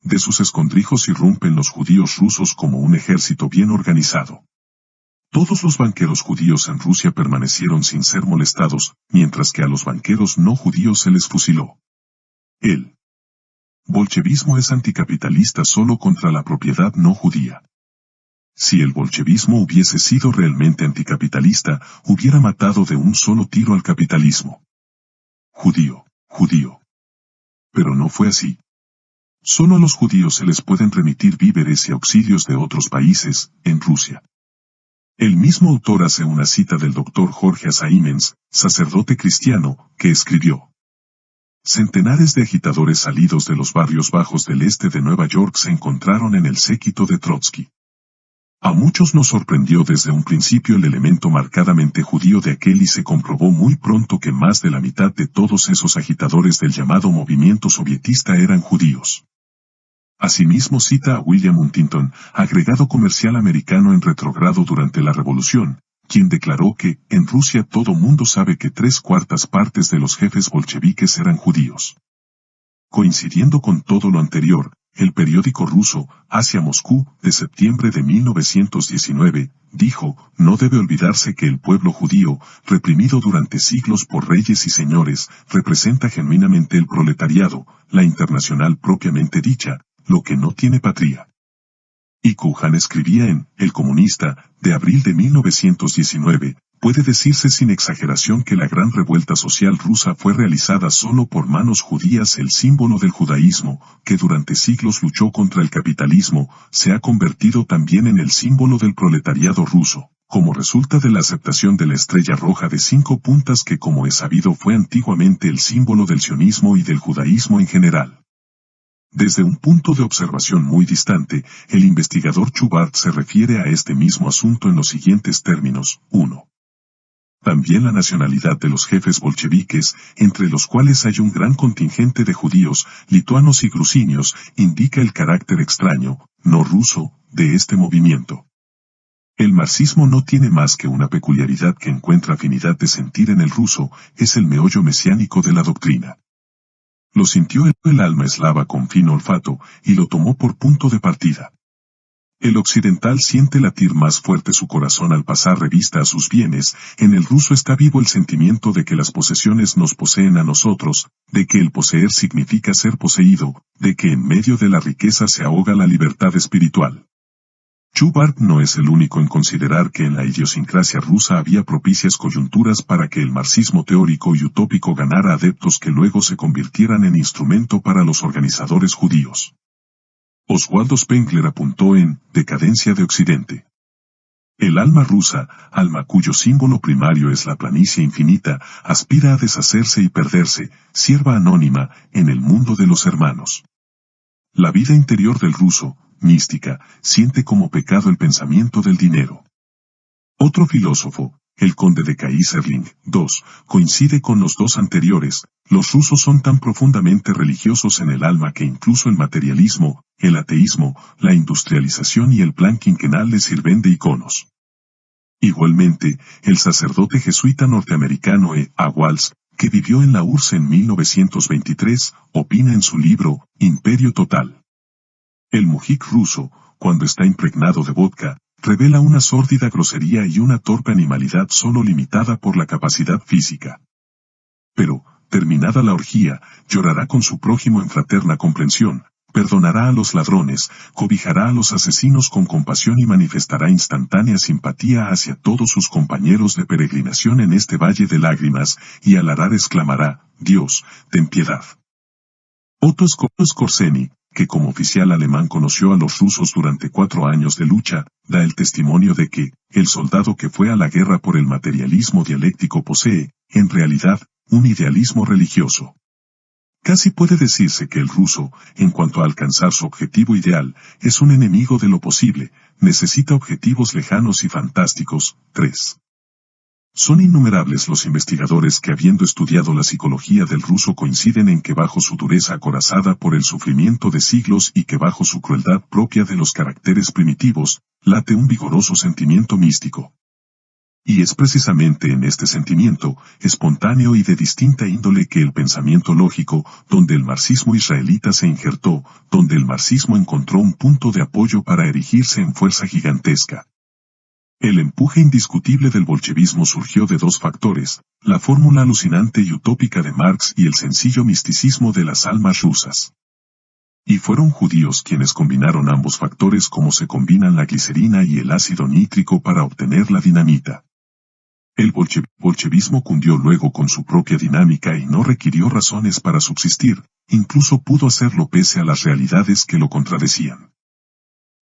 De sus escondrijos irrumpen los judíos rusos como un ejército bien organizado. Todos los banqueros judíos en Rusia permanecieron sin ser molestados, mientras que a los banqueros no judíos se les fusiló. El bolchevismo es anticapitalista solo contra la propiedad no judía. Si el bolchevismo hubiese sido realmente anticapitalista, hubiera matado de un solo tiro al capitalismo. Judío, judío. Pero no fue así. Solo a los judíos se les pueden remitir víveres y auxilios de otros países, en Rusia. El mismo autor hace una cita del doctor Jorge Asaimens, sacerdote cristiano, que escribió: centenares de agitadores salidos de los barrios bajos del este de Nueva York se encontraron en el séquito de Trotsky. A muchos nos sorprendió desde un principio el elemento marcadamente judío de aquel y se comprobó muy pronto que más de la mitad de todos esos agitadores del llamado movimiento sovietista eran judíos. Asimismo cita a William Huntington, agregado comercial americano en retrogrado durante la Revolución, quien declaró que, en Rusia todo mundo sabe que 3/4 partes de los jefes bolcheviques eran judíos. Coincidiendo con todo lo anterior, el periódico ruso, Asia Moscú, de septiembre de 1919, dijo, no debe olvidarse que el pueblo judío, reprimido durante siglos por reyes y señores, representa genuinamente el proletariado, la internacional propiamente dicha, lo que no tiene patria. Y Kujan escribía en El Comunista, de abril de 1919, puede decirse sin exageración que la gran revuelta social rusa fue realizada solo por manos judías. El símbolo del judaísmo, que durante siglos luchó contra el capitalismo, se ha convertido también en el símbolo del proletariado ruso, como resulta de la aceptación de la estrella roja de 5 puntas que como es sabido fue antiguamente el símbolo del sionismo y del judaísmo en general. Desde un punto de observación muy distante, el investigador Chubart se refiere a este mismo asunto en los siguientes términos. 1. También la nacionalidad de los jefes bolcheviques, entre los cuales hay un gran contingente de judíos, lituanos y grusinios, indica el carácter extraño, no ruso, de este movimiento. El marxismo no tiene más que una peculiaridad que encuentra afinidad de sentir en el ruso, es el meollo mesiánico de la doctrina. Lo sintió el alma eslava con fino olfato, y lo tomó por punto de partida. El occidental siente latir más fuerte su corazón al pasar revista a sus bienes, en el ruso está vivo el sentimiento de que las posesiones nos poseen a nosotros, de que el poseer significa ser poseído, de que en medio de la riqueza se ahoga la libertad espiritual. Chubart no es el único en considerar que en la idiosincrasia rusa había propicias coyunturas para que el marxismo teórico y utópico ganara adeptos que luego se convirtieran en instrumento para los organizadores judíos. Oswaldo Spengler apuntó en Decadencia de Occidente. El alma rusa, alma cuyo símbolo primario es la planicie infinita, aspira a deshacerse y perderse, sierva anónima, en el mundo de los hermanos. La vida interior del ruso, mística, siente como pecado el pensamiento del dinero. Otro filósofo, el conde de Kaiserling, 2, coincide con los dos anteriores, los rusos son tan profundamente religiosos en el alma que incluso el materialismo, el ateísmo, la industrialización y el plan quinquenal les sirven de iconos. Igualmente, el sacerdote jesuita norteamericano E. A. Walsh, que vivió en la URSS en 1923, opina en su libro, Imperio Total. El mujik ruso, cuando está impregnado de vodka, revela una sórdida grosería y una torpe animalidad solo limitada por la capacidad física. Pero, terminada la orgía, llorará con su prójimo en fraterna comprensión, perdonará a los ladrones, cobijará a los asesinos con compasión y manifestará instantánea simpatía hacia todos sus compañeros de peregrinación en este valle de lágrimas, y al arar exclamará, Dios, ten piedad. Otto Skorzeny, que como oficial alemán conoció a los rusos durante 4 años de lucha, da el testimonio de que, el soldado que fue a la guerra por el materialismo dialéctico posee, en realidad, un idealismo religioso. Casi puede decirse que el ruso, en cuanto a alcanzar su objetivo ideal, es un enemigo de lo posible, necesita objetivos lejanos y fantásticos. 3. Son innumerables los investigadores que, habiendo estudiado la psicología del ruso, coinciden en que bajo su dureza acorazada por el sufrimiento de siglos y que bajo su crueldad propia de los caracteres primitivos, late un vigoroso sentimiento místico. Y es precisamente en este sentimiento, espontáneo y de distinta índole, que el pensamiento lógico, donde el marxismo israelita se injertó, donde el marxismo encontró un punto de apoyo para erigirse en fuerza gigantesca. El empuje indiscutible del bolchevismo surgió de dos factores: la fórmula alucinante y utópica de Marx y el sencillo misticismo de las almas rusas. Y fueron judíos quienes combinaron ambos factores como se combinan la glicerina y el ácido nítrico para obtener la dinamita. El bolchevismo cundió luego con su propia dinámica y no requirió razones para subsistir, incluso pudo hacerlo pese a las realidades que lo contradecían.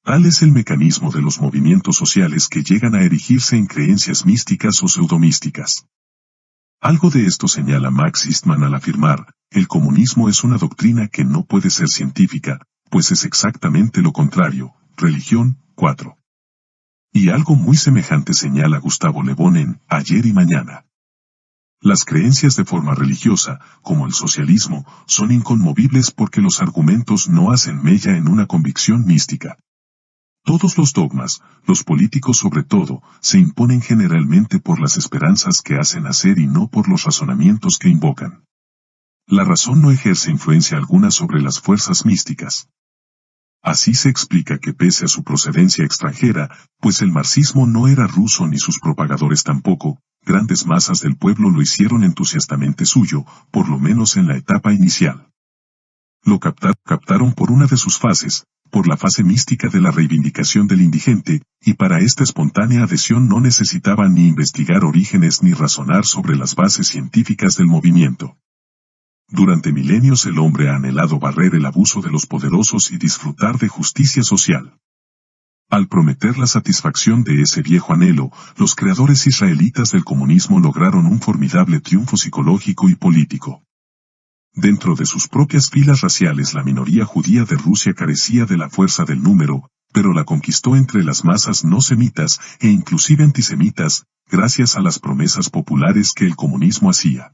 Tal es el mecanismo de los movimientos sociales que llegan a erigirse en creencias místicas o pseudomísticas. Algo de esto señala Max Eastman al afirmar: el comunismo es una doctrina que no puede ser científica, pues es exactamente lo contrario. Religión, 4. Y algo muy semejante señala Gustavo Le Bon en Ayer y Mañana. Las creencias de forma religiosa, como el socialismo, son inconmovibles porque los argumentos no hacen mella en una convicción mística. Todos los dogmas, los políticos sobre todo, se imponen generalmente por las esperanzas que hacen hacer y no por los razonamientos que invocan. La razón no ejerce influencia alguna sobre las fuerzas místicas. Así se explica que pese a su procedencia extranjera, pues el marxismo no era ruso ni sus propagadores tampoco, grandes masas del pueblo lo hicieron entusiastamente suyo, por lo menos en la etapa inicial. Lo captaron por una de sus fases, por la fase mística de la reivindicación del indigente, y para esta espontánea adhesión no necesitaban ni investigar orígenes ni razonar sobre las bases científicas del movimiento. Durante milenios el hombre ha anhelado barrer el abuso de los poderosos y disfrutar de justicia social. Al prometer la satisfacción de ese viejo anhelo, los creadores israelitas del comunismo lograron un formidable triunfo psicológico y político. Dentro de sus propias filas raciales, la minoría judía de Rusia carecía de la fuerza del número, pero la conquistó entre las masas no semitas e inclusive antisemitas, gracias a las promesas populares que el comunismo hacía.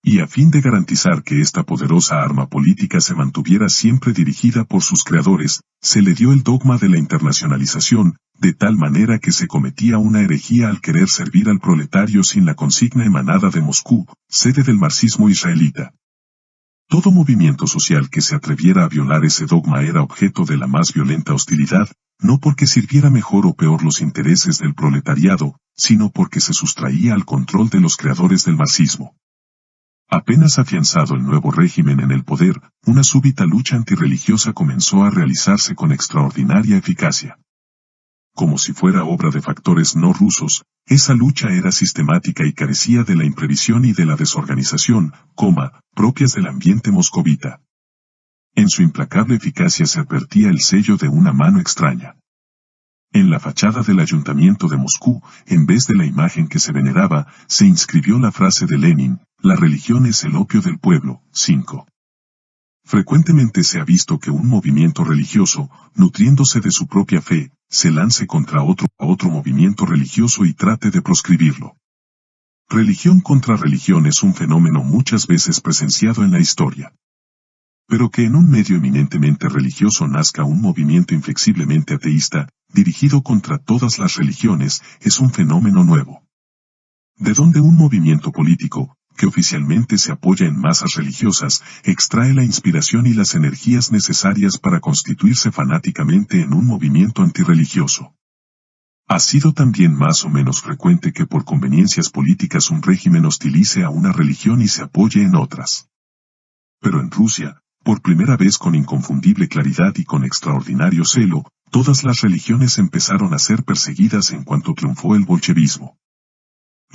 Y a fin de garantizar que esta poderosa arma política se mantuviera siempre dirigida por sus creadores, se le dio el dogma de la internacionalización, de tal manera que se cometía una herejía al querer servir al proletario sin la consigna emanada de Moscú, sede del marxismo israelita. Todo movimiento social que se atreviera a violar ese dogma era objeto de la más violenta hostilidad, no porque sirviera mejor o peor los intereses del proletariado, sino porque se sustraía al control de los creadores del marxismo. Apenas afianzado el nuevo régimen en el poder, una súbita lucha antirreligiosa comenzó a realizarse con extraordinaria eficacia. Como si fuera obra de factores no rusos, esa lucha era sistemática y carecía de la imprevisión y de la desorganización, propias del ambiente moscovita. En su implacable eficacia se advertía el sello de una mano extraña. En la fachada del ayuntamiento de Moscú, en vez de la imagen que se veneraba, se inscribió la frase de Lenin: la religión es el opio del pueblo. 5. Frecuentemente se ha visto que un movimiento religioso, nutriéndose de su propia fe, se lance contra otro movimiento religioso y trate de proscribirlo. Religión contra religión es un fenómeno muchas veces presenciado en la historia. Pero que en un medio eminentemente religioso nazca un movimiento inflexiblemente ateísta, dirigido contra todas las religiones, es un fenómeno nuevo. De donde un movimiento político, que oficialmente se apoya en masas religiosas, extrae la inspiración y las energías necesarias para constituirse fanáticamente en un movimiento antirreligioso. Ha sido también más o menos frecuente que por conveniencias políticas un régimen hostilice a una religión y se apoye en otras. Pero en Rusia, por primera vez con inconfundible claridad y con extraordinario celo, todas las religiones empezaron a ser perseguidas en cuanto triunfó el bolchevismo.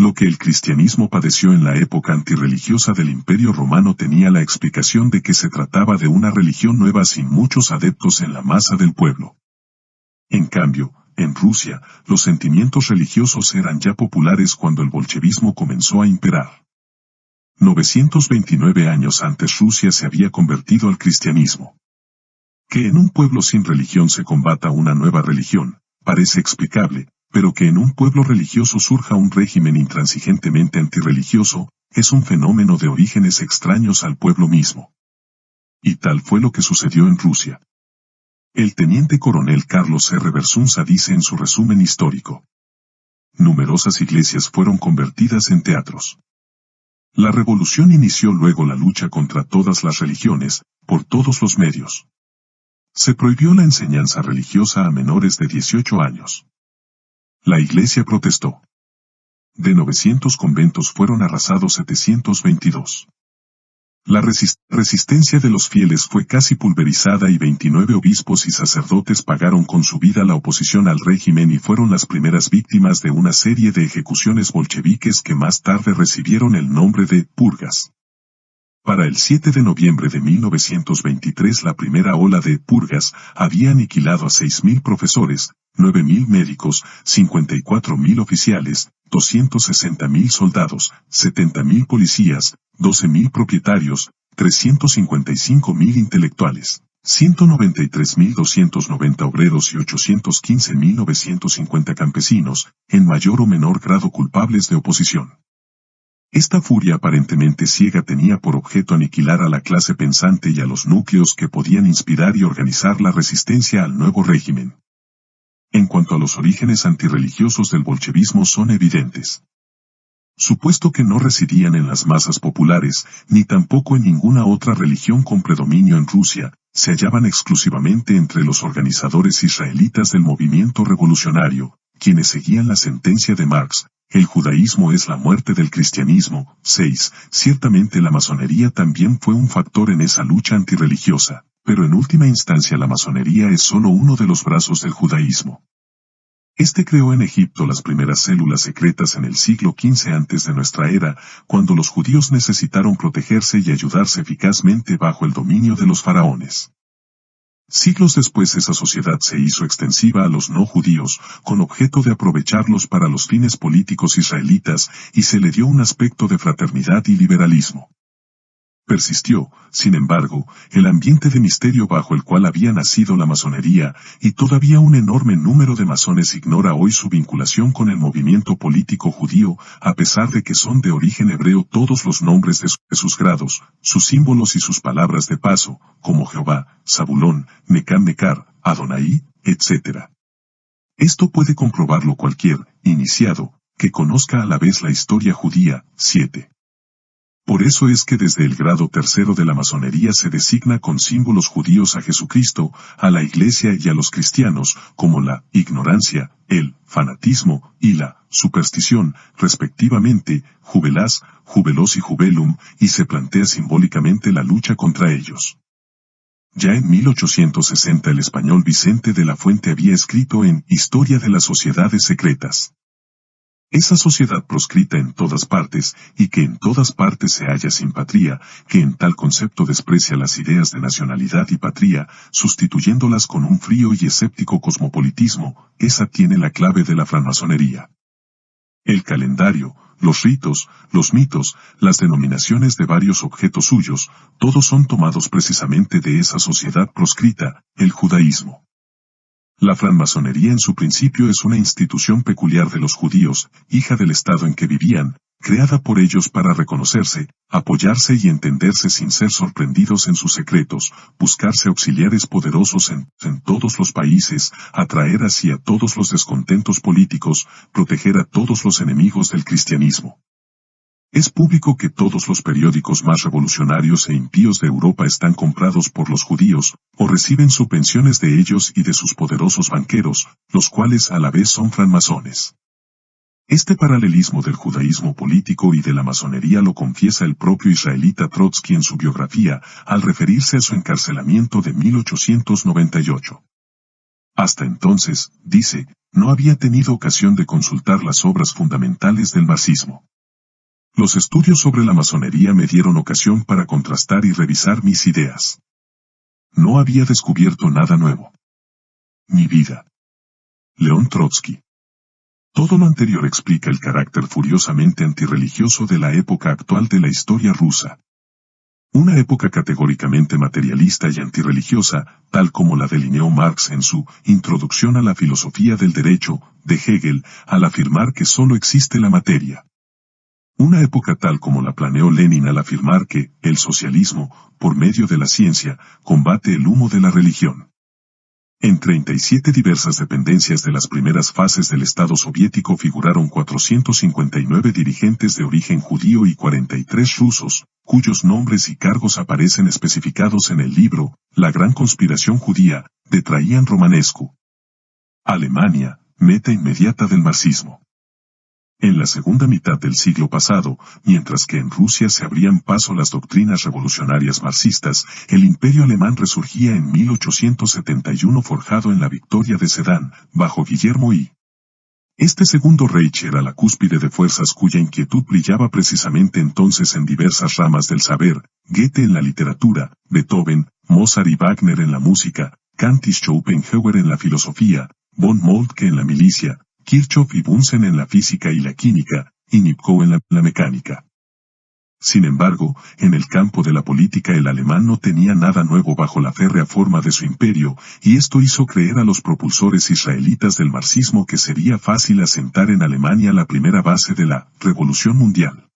Lo que el cristianismo padeció en la época antirreligiosa del Imperio Romano tenía la explicación de que se trataba de una religión nueva sin muchos adeptos en la masa del pueblo. En cambio, en Rusia, los sentimientos religiosos eran ya populares cuando el bolchevismo comenzó a imperar. 929 años antes Rusia se había convertido al cristianismo. Que en un pueblo sin religión se combata una nueva religión, parece explicable, pero que en un pueblo religioso surja un régimen intransigentemente antirreligioso, es un fenómeno de orígenes extraños al pueblo mismo. Y tal fue lo que sucedió en Rusia. El teniente coronel Carlos R. Bersunza dice en su resumen histórico: numerosas iglesias fueron convertidas en teatros. La revolución inició luego la lucha contra todas las religiones, por todos los medios. Se prohibió la enseñanza religiosa a menores de 18 años. La iglesia protestó. De 900 conventos fueron arrasados 722. La resistencia de los fieles fue casi pulverizada y 29 obispos y sacerdotes pagaron con su vida la oposición al régimen y fueron las primeras víctimas de una serie de ejecuciones bolcheviques que más tarde recibieron el nombre de purgas. Para el 7 de noviembre de 1923 la primera ola de purgas había aniquilado a 6.000 profesores, 9.000 médicos, 54.000 oficiales, 260.000 soldados, 70.000 policías, 12.000 propietarios, 355.000 intelectuales, 193.290 obreros y 815.950 campesinos, en mayor o menor grado culpables de oposición. Esta furia aparentemente ciega tenía por objeto aniquilar a la clase pensante y a los núcleos que podían inspirar y organizar la resistencia al nuevo régimen. En cuanto a los orígenes antirreligiosos del bolchevismo son evidentes. Supuesto que no residían en las masas populares, ni tampoco en ninguna otra religión con predominio en Rusia, se hallaban exclusivamente entre los organizadores israelitas del movimiento revolucionario, quienes seguían la sentencia de Marx: el judaísmo es la muerte del cristianismo. 6. Ciertamente la masonería también fue un factor en esa lucha antirreligiosa, pero en última instancia la masonería es solo uno de los brazos del judaísmo. Este creó en Egipto las primeras células secretas en el siglo XV antes de nuestra era, cuando los judíos necesitaron protegerse y ayudarse eficazmente bajo el dominio de los faraones. Siglos después esa sociedad se hizo extensiva a los no judíos, con objeto de aprovecharlos para los fines políticos israelitas, y se le dio un aspecto de fraternidad y liberalismo. Persistió, sin embargo, el ambiente de misterio bajo el cual había nacido la masonería, y todavía un enorme número de masones ignora hoy su vinculación con el movimiento político judío, a pesar de que son de origen hebreo todos los nombres de sus grados, sus símbolos y sus palabras de paso, como Jehová, Zabulón, Mecán-Mecar, Adonai, etc. Esto puede comprobarlo cualquier iniciado que conozca a la vez la historia judía. 7. Por eso es que desde el grado tercero de la masonería se designa con símbolos judíos a Jesucristo, a la Iglesia y a los cristianos, como la ignorancia, el fanatismo y la superstición, respectivamente, jubelás, jubelos y jubelum, y se plantea simbólicamente la lucha contra ellos. Ya en 1860 el español Vicente de la Fuente había escrito en Historia de las Sociedades Secretas: esa sociedad proscrita en todas partes, y que en todas partes se halla sin patria, que en tal concepto desprecia las ideas de nacionalidad y patria, sustituyéndolas con un frío y escéptico cosmopolitismo, esa tiene la clave de la francmasonería. El calendario, los ritos, los mitos, las denominaciones de varios objetos suyos, todos son tomados precisamente de esa sociedad proscrita, el judaísmo. La francmasonería en su principio es una institución peculiar de los judíos, hija del estado en que vivían, creada por ellos para reconocerse, apoyarse y entenderse sin ser sorprendidos en sus secretos, buscarse auxiliares poderosos en todos los países, atraer así a todos los descontentos políticos, proteger a todos los enemigos del cristianismo. Es público que todos los periódicos más revolucionarios e impíos de Europa están comprados por los judíos, o reciben subvenciones de ellos y de sus poderosos banqueros, los cuales a la vez son francmasones. Este paralelismo del judaísmo político y de la masonería lo confiesa el propio israelita Trotsky en su biografía, al referirse a su encarcelamiento de 1898. Hasta entonces, dice, no había tenido ocasión de consultar las obras fundamentales del marxismo. Los estudios sobre la masonería me dieron ocasión para contrastar y revisar mis ideas. No había descubierto nada nuevo. Mi vida. León Trotsky. Todo lo anterior explica el carácter furiosamente antirreligioso de la época actual de la historia rusa. Una época categóricamente materialista y antirreligiosa, tal como la delineó Marx en su Introducción a la filosofía del derecho, de Hegel, al afirmar que sólo existe la materia. Una época tal como la planeó Lenin al afirmar que el socialismo, por medio de la ciencia, combate el humo de la religión. En 37 diversas dependencias de las primeras fases del Estado soviético figuraron 459 dirigentes de origen judío y 43 rusos, cuyos nombres y cargos aparecen especificados en el libro La Gran Conspiración Judía, de Traian Romanescu. Alemania, meta inmediata del marxismo. En la segunda mitad del siglo pasado, mientras que en Rusia se abrían paso las doctrinas revolucionarias marxistas, el imperio alemán resurgía en 1871 forjado en la victoria de Sedán, bajo Guillermo I. Este segundo Reich era la cúspide de fuerzas cuya inquietud brillaba precisamente entonces en diversas ramas del saber, Goethe en la literatura, Beethoven, Mozart y Wagner en la música, Kant y Schopenhauer en la filosofía, von Moltke en la milicia, Kirchhoff y Bunsen en la física y la química, y Nipkow en la mecánica. Sin embargo, en el campo de la política el alemán no tenía nada nuevo bajo la férrea forma de su imperio, y esto hizo creer a los propulsores israelitas del marxismo que sería fácil asentar en Alemania la primera base de la Revolución Mundial.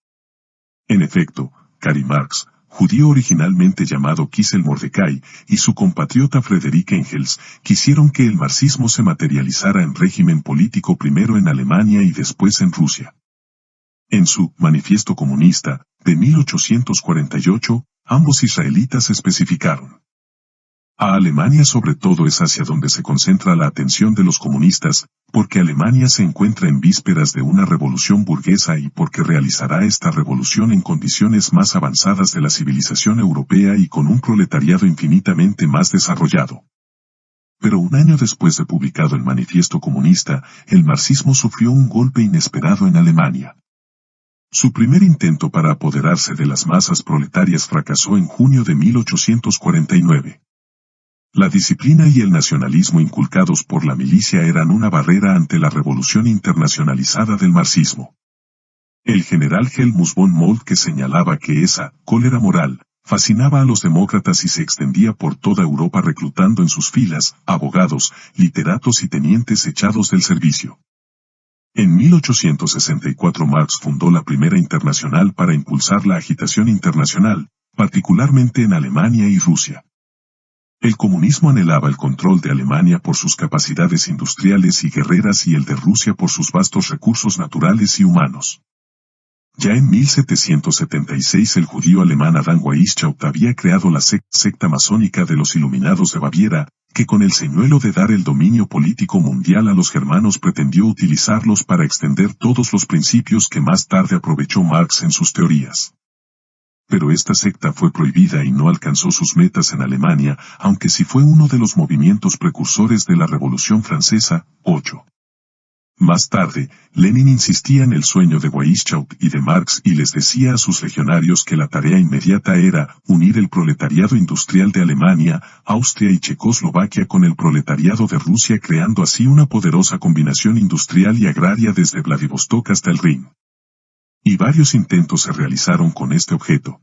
En efecto, Karl Marx, judío originalmente llamado Kissel Mordecai, y su compatriota Friedrich Engels, quisieron que el marxismo se materializara en régimen político primero en Alemania y después en Rusia. En su Manifiesto Comunista, de 1848, ambos israelitas especificaron: a Alemania sobre todo es hacia donde se concentra la atención de los comunistas, porque Alemania se encuentra en vísperas de una revolución burguesa y porque realizará esta revolución en condiciones más avanzadas de la civilización europea y con un proletariado infinitamente más desarrollado. Pero un año después de publicado el Manifiesto Comunista, el marxismo sufrió un golpe inesperado en Alemania. Su primer intento para apoderarse de las masas proletarias fracasó en junio de 1849. La disciplina y el nacionalismo inculcados por la milicia eran una barrera ante la revolución internacionalizada del marxismo. El general Helmut von Moltke señalaba que esa cólera moral fascinaba a los demócratas y se extendía por toda Europa reclutando en sus filas abogados, literatos y tenientes echados del servicio. En 1864 Marx fundó la Primera Internacional para impulsar la agitación internacional, particularmente en Alemania y Rusia. El comunismo anhelaba el control de Alemania por sus capacidades industriales y guerreras y el de Rusia por sus vastos recursos naturales y humanos. Ya en 1776 el judío alemán Adam Weishaupt había creado la secta masónica de los Iluminados de Baviera, que con el señuelo de dar el dominio político mundial a los germanos pretendió utilizarlos para extender todos los principios que más tarde aprovechó Marx en sus teorías. Pero esta secta fue prohibida y no alcanzó sus metas en Alemania, aunque sí fue uno de los movimientos precursores de la Revolución Francesa. 8. Más tarde, Lenin insistía en el sueño de Weishaupt y de Marx y les decía a sus legionarios que la tarea inmediata era unir el proletariado industrial de Alemania, Austria y Checoslovaquia con el proletariado de Rusia, creando así una poderosa combinación industrial y agraria desde Vladivostok hasta el Rin. Y varios intentos se realizaron con este objeto.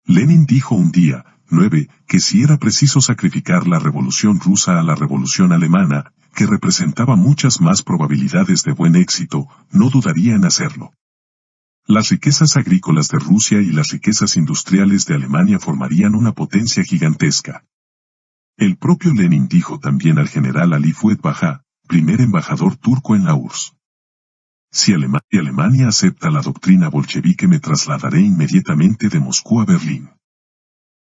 Lenin dijo un día, 9, que si era preciso sacrificar la revolución rusa a la revolución alemana, que representaba muchas más probabilidades de buen éxito, no dudaría en hacerlo. Las riquezas agrícolas de Rusia y las riquezas industriales de Alemania formarían una potencia gigantesca. El propio Lenin dijo también al general Ali Fuad Bajá, primer embajador turco en la URSS: si Alemania acepta la doctrina bolchevique me trasladaré inmediatamente de Moscú a Berlín.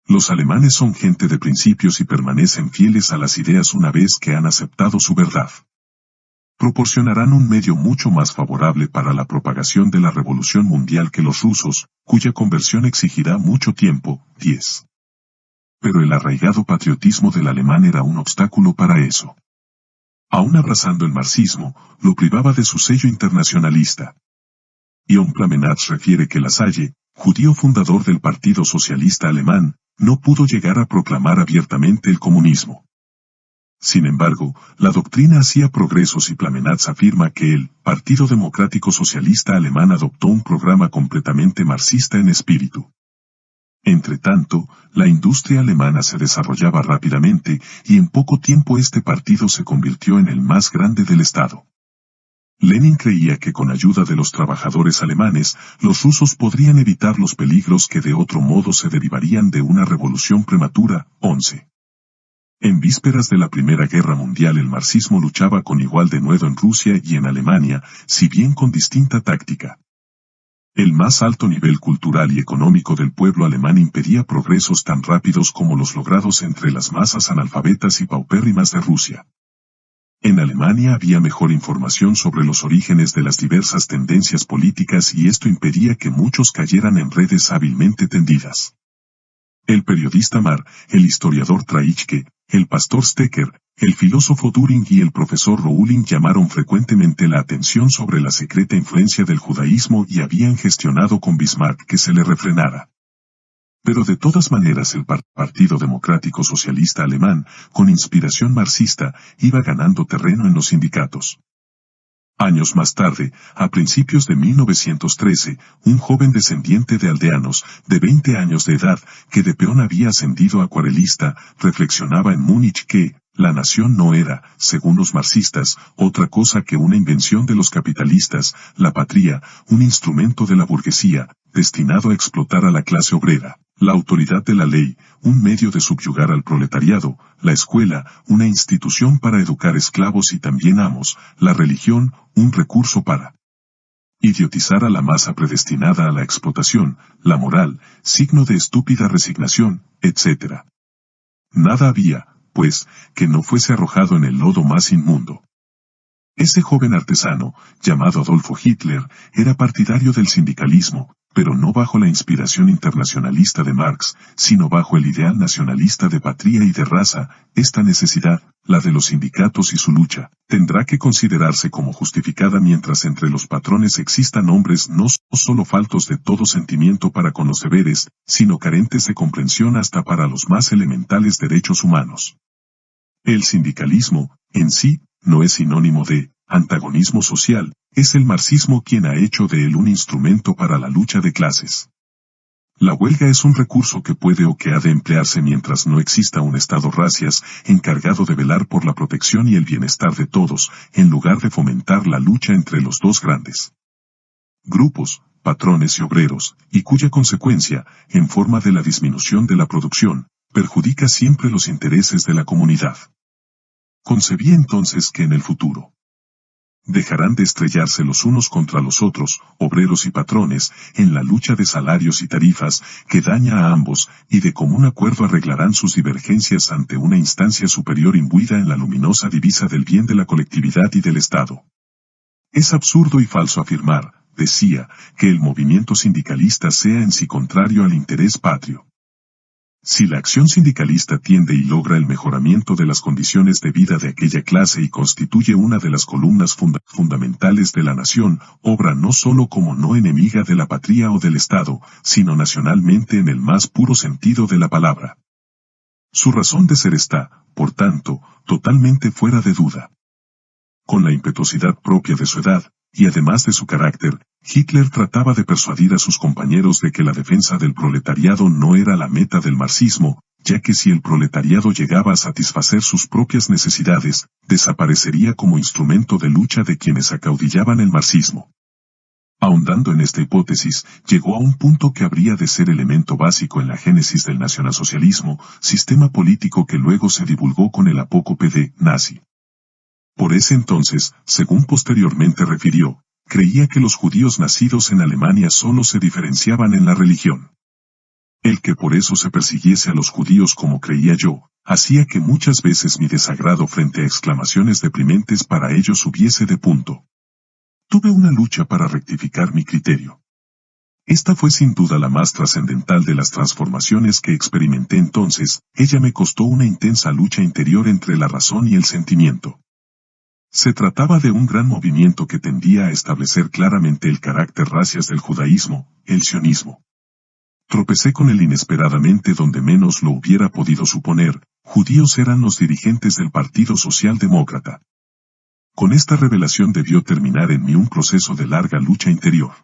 Los alemanes son gente de principios y permanecen fieles a las ideas una vez que han aceptado su verdad. Proporcionarán un medio mucho más favorable para la propagación de la revolución mundial que los rusos, cuya conversión exigirá mucho tiempo. 10. Pero el arraigado patriotismo del alemán era un obstáculo para eso. Aún abrazando el marxismo, lo privaba de su sello internacionalista. Ion Plamenaz refiere que Lasalle, judío fundador del Partido Socialista Alemán, no pudo llegar a proclamar abiertamente el comunismo. Sin embargo, la doctrina hacía progresos y Plamenaz afirma que el Partido Democrático Socialista Alemán adoptó un programa completamente marxista en espíritu. Entretanto, la industria alemana se desarrollaba rápidamente y en poco tiempo este partido se convirtió en el más grande del Estado. Lenin creía que con ayuda de los trabajadores alemanes, los rusos podrían evitar los peligros que de otro modo se derivarían de una revolución prematura. 11. En vísperas de la Primera Guerra Mundial el marxismo luchaba con igual denuedo en Rusia y en Alemania, si bien con distinta táctica. El más alto nivel cultural y económico del pueblo alemán impedía progresos tan rápidos como los logrados entre las masas analfabetas y paupérrimas de Rusia. En Alemania había mejor información sobre los orígenes de las diversas tendencias políticas y esto impedía que muchos cayeran en redes hábilmente tendidas. El periodista Marr, el historiador Traichke, el pastor Stecker, el filósofo Düring y el profesor Rowling llamaron frecuentemente la atención sobre la secreta influencia del judaísmo y habían gestionado con Bismarck que se le refrenara. Pero de todas maneras el Partido Democrático Socialista Alemán, con inspiración marxista, iba ganando terreno en los sindicatos. Años más tarde, a principios de 1913, un joven descendiente de aldeanos, de 20 años de edad, que de peón había ascendido a acuarelista, reflexionaba en Múnich que, la nación no era, según los marxistas, otra cosa que una invención de los capitalistas, la patria, un instrumento de la burguesía, destinado a explotar a la clase obrera, la autoridad de la ley, un medio de subyugar al proletariado, la escuela, una institución para educar esclavos y también amos, la religión, un recurso para idiotizar a la masa predestinada a la explotación, la moral, signo de estúpida resignación, etc. Nada había, pues, que no fuese arrojado en el lodo más inmundo. Ese joven artesano, llamado Adolfo Hitler, era partidario del sindicalismo, pero no bajo la inspiración internacionalista de Marx, sino bajo el ideal nacionalista de patria y de raza. Esta necesidad, la de los sindicatos y su lucha, tendrá que considerarse como justificada mientras entre los patrones existan hombres no solo faltos de todo sentimiento para con los deberes, sino carentes de comprensión hasta para los más elementales derechos humanos. El sindicalismo, en sí, no es sinónimo de antagonismo social, es el marxismo quien ha hecho de él un instrumento para la lucha de clases. La huelga es un recurso que puede o que ha de emplearse mientras no exista un Estado racias encargado de velar por la protección y el bienestar de todos, en lugar de fomentar la lucha entre los dos grandes grupos, patrones y obreros, y cuya consecuencia, en forma de la disminución de la producción, perjudica siempre los intereses de la comunidad. Concebí entonces que en el futuro dejarán de estrellarse los unos contra los otros, obreros y patrones, en la lucha de salarios y tarifas, que daña a ambos, y de común acuerdo arreglarán sus divergencias ante una instancia superior imbuida en la luminosa divisa del bien de la colectividad y del Estado. Es absurdo y falso afirmar, decía, que el movimiento sindicalista sea en sí contrario al interés patrio. Si la acción sindicalista tiende y logra el mejoramiento de las condiciones de vida de aquella clase y constituye una de las columnas fundamentales de la nación, obra no solo como no enemiga de la patria o del Estado, sino nacionalmente en el más puro sentido de la palabra. Su razón de ser está, por tanto, totalmente fuera de duda. Con la impetuosidad propia de su edad, y además de su carácter, Hitler trataba de persuadir a sus compañeros de que la defensa del proletariado no era la meta del marxismo, ya que si el proletariado llegaba a satisfacer sus propias necesidades, desaparecería como instrumento de lucha de quienes acaudillaban el marxismo. Ahondando en esta hipótesis, llegó a un punto que habría de ser elemento básico en la génesis del nacionalsocialismo, sistema político que luego se divulgó con el apócope de nazi. Por ese entonces, según posteriormente refirió, creía que los judíos nacidos en Alemania solo se diferenciaban en la religión. El que por eso se persiguiese a los judíos como creía yo, hacía que muchas veces mi desagrado frente a exclamaciones deprimentes para ellos subiese de punto. Tuve una lucha para rectificar mi criterio. Esta fue sin duda la más trascendental de las transformaciones que experimenté entonces, ella me costó una intensa lucha interior entre la razón y el sentimiento. Se trataba de un gran movimiento que tendía a establecer claramente el carácter racias del judaísmo, el sionismo. Tropecé con él inesperadamente donde menos lo hubiera podido suponer, judíos eran los dirigentes del Partido Socialdemócrata. Con esta revelación debió terminar en mí un proceso de larga lucha interior.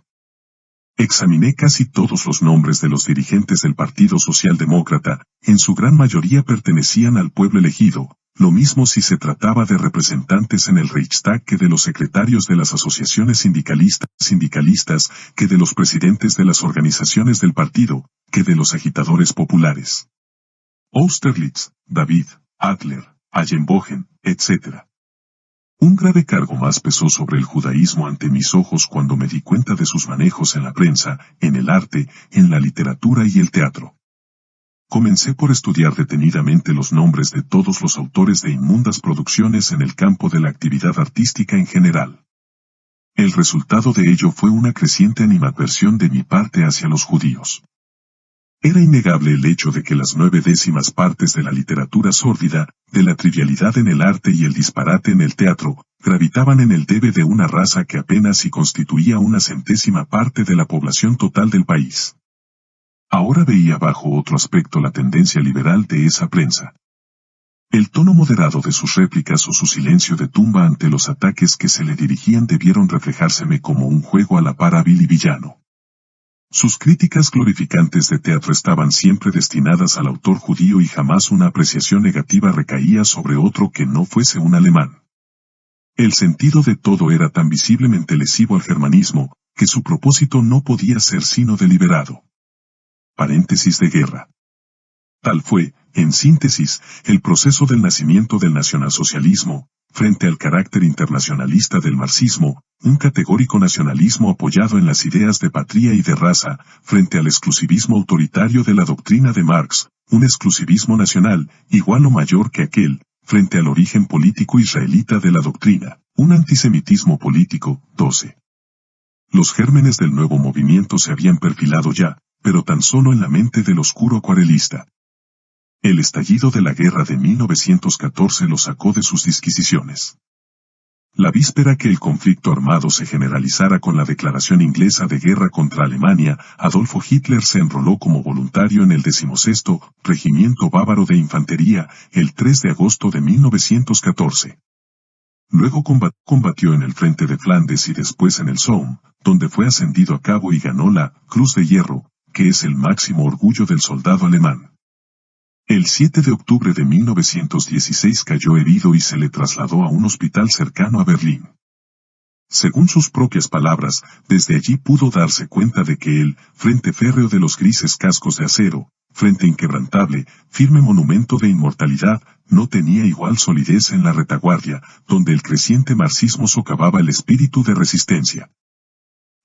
Examiné casi todos los nombres de los dirigentes del Partido Socialdemócrata, en su gran mayoría pertenecían al pueblo elegido, lo mismo si se trataba de representantes en el Reichstag que de los secretarios de las asociaciones sindicalistas, que de los presidentes de las organizaciones del partido, que de los agitadores populares. Austerlitz, David, Adler, Allenbogen, etc. Un grave cargo más pesó sobre el judaísmo ante mis ojos cuando me di cuenta de sus manejos en la prensa, en el arte, en la literatura y el teatro. Comencé por estudiar detenidamente los nombres de todos los autores de inmundas producciones en el campo de la actividad artística en general. El resultado de ello fue una creciente animadversión de mi parte hacia los judíos. Era innegable el hecho de que las 9/10 partes de la literatura sórdida, de la trivialidad en el arte y el disparate en el teatro, gravitaban en el debe de una raza que apenas si constituía una centésima parte de la población total del país. Ahora veía bajo otro aspecto la tendencia liberal de esa prensa. El tono moderado de sus réplicas o su silencio de tumba ante los ataques que se le dirigían debieron reflejárseme como un juego a la par hábil y villano. Sus críticas glorificantes de teatro estaban siempre destinadas al autor judío y jamás una apreciación negativa recaía sobre otro que no fuese un alemán. El sentido de todo era tan visiblemente lesivo al germanismo, que su propósito no podía ser sino deliberado. Paréntesis de guerra. Tal fue, en síntesis, el proceso del nacimiento del nacionalsocialismo, frente al carácter internacionalista del marxismo, un categórico nacionalismo apoyado en las ideas de patria y de raza, frente al exclusivismo autoritario de la doctrina de Marx, un exclusivismo nacional, igual o mayor que aquel, frente al origen político israelita de la doctrina, un antisemitismo político. 12. Los gérmenes del nuevo movimiento se habían perfilado ya, pero tan solo en la mente del oscuro acuarelista. El estallido de la guerra de 1914 lo sacó de sus disquisiciones. La víspera que el conflicto armado se generalizara con la declaración inglesa de guerra contra Alemania, Adolfo Hitler se enroló como voluntario en el 16º Regimiento Bávaro de Infantería, el 3 de agosto de 1914. Luego combatió en el frente de Flandes y después en el Somme, donde fue ascendido a cabo y ganó la Cruz de Hierro, que es el máximo orgullo del soldado alemán. El 7 de octubre de 1916 cayó herido y se le trasladó a un hospital cercano a Berlín. Según sus propias palabras, desde allí pudo darse cuenta de que el frente férreo de los grises cascos de acero, frente inquebrantable, firme monumento de inmortalidad, no tenía igual solidez en la retaguardia, donde el creciente marxismo socavaba el espíritu de resistencia.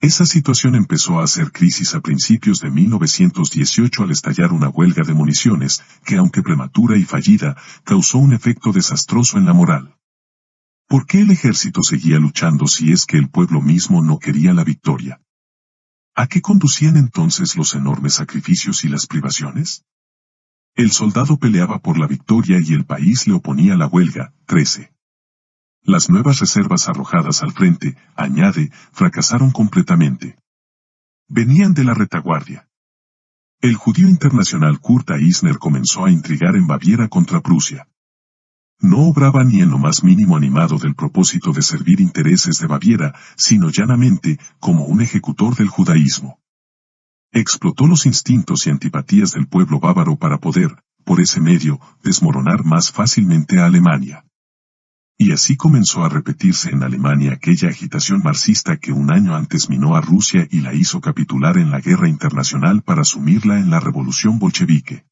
Esa situación empezó a hacer crisis a principios de 1918 al estallar una huelga de municiones, que aunque prematura y fallida, causó un efecto desastroso en la moral. ¿Por qué el ejército seguía luchando si es que el pueblo mismo no quería la victoria? ¿A qué conducían entonces los enormes sacrificios y las privaciones? El soldado peleaba por la victoria y el país le oponía la huelga. 13. Las nuevas reservas arrojadas al frente, añade, fracasaron completamente. Venían de la retaguardia. El judío internacional Kurt Eisner comenzó a intrigar en Baviera contra Prusia. No obraba ni en lo más mínimo animado del propósito de servir intereses de Baviera, sino llanamente como un ejecutor del judaísmo. Explotó los instintos y antipatías del pueblo bávaro para poder, por ese medio, desmoronar más fácilmente a Alemania. Y así comenzó a repetirse en Alemania aquella agitación marxista que un año antes minó a Rusia y la hizo capitular en la guerra internacional para sumirla en la revolución bolchevique.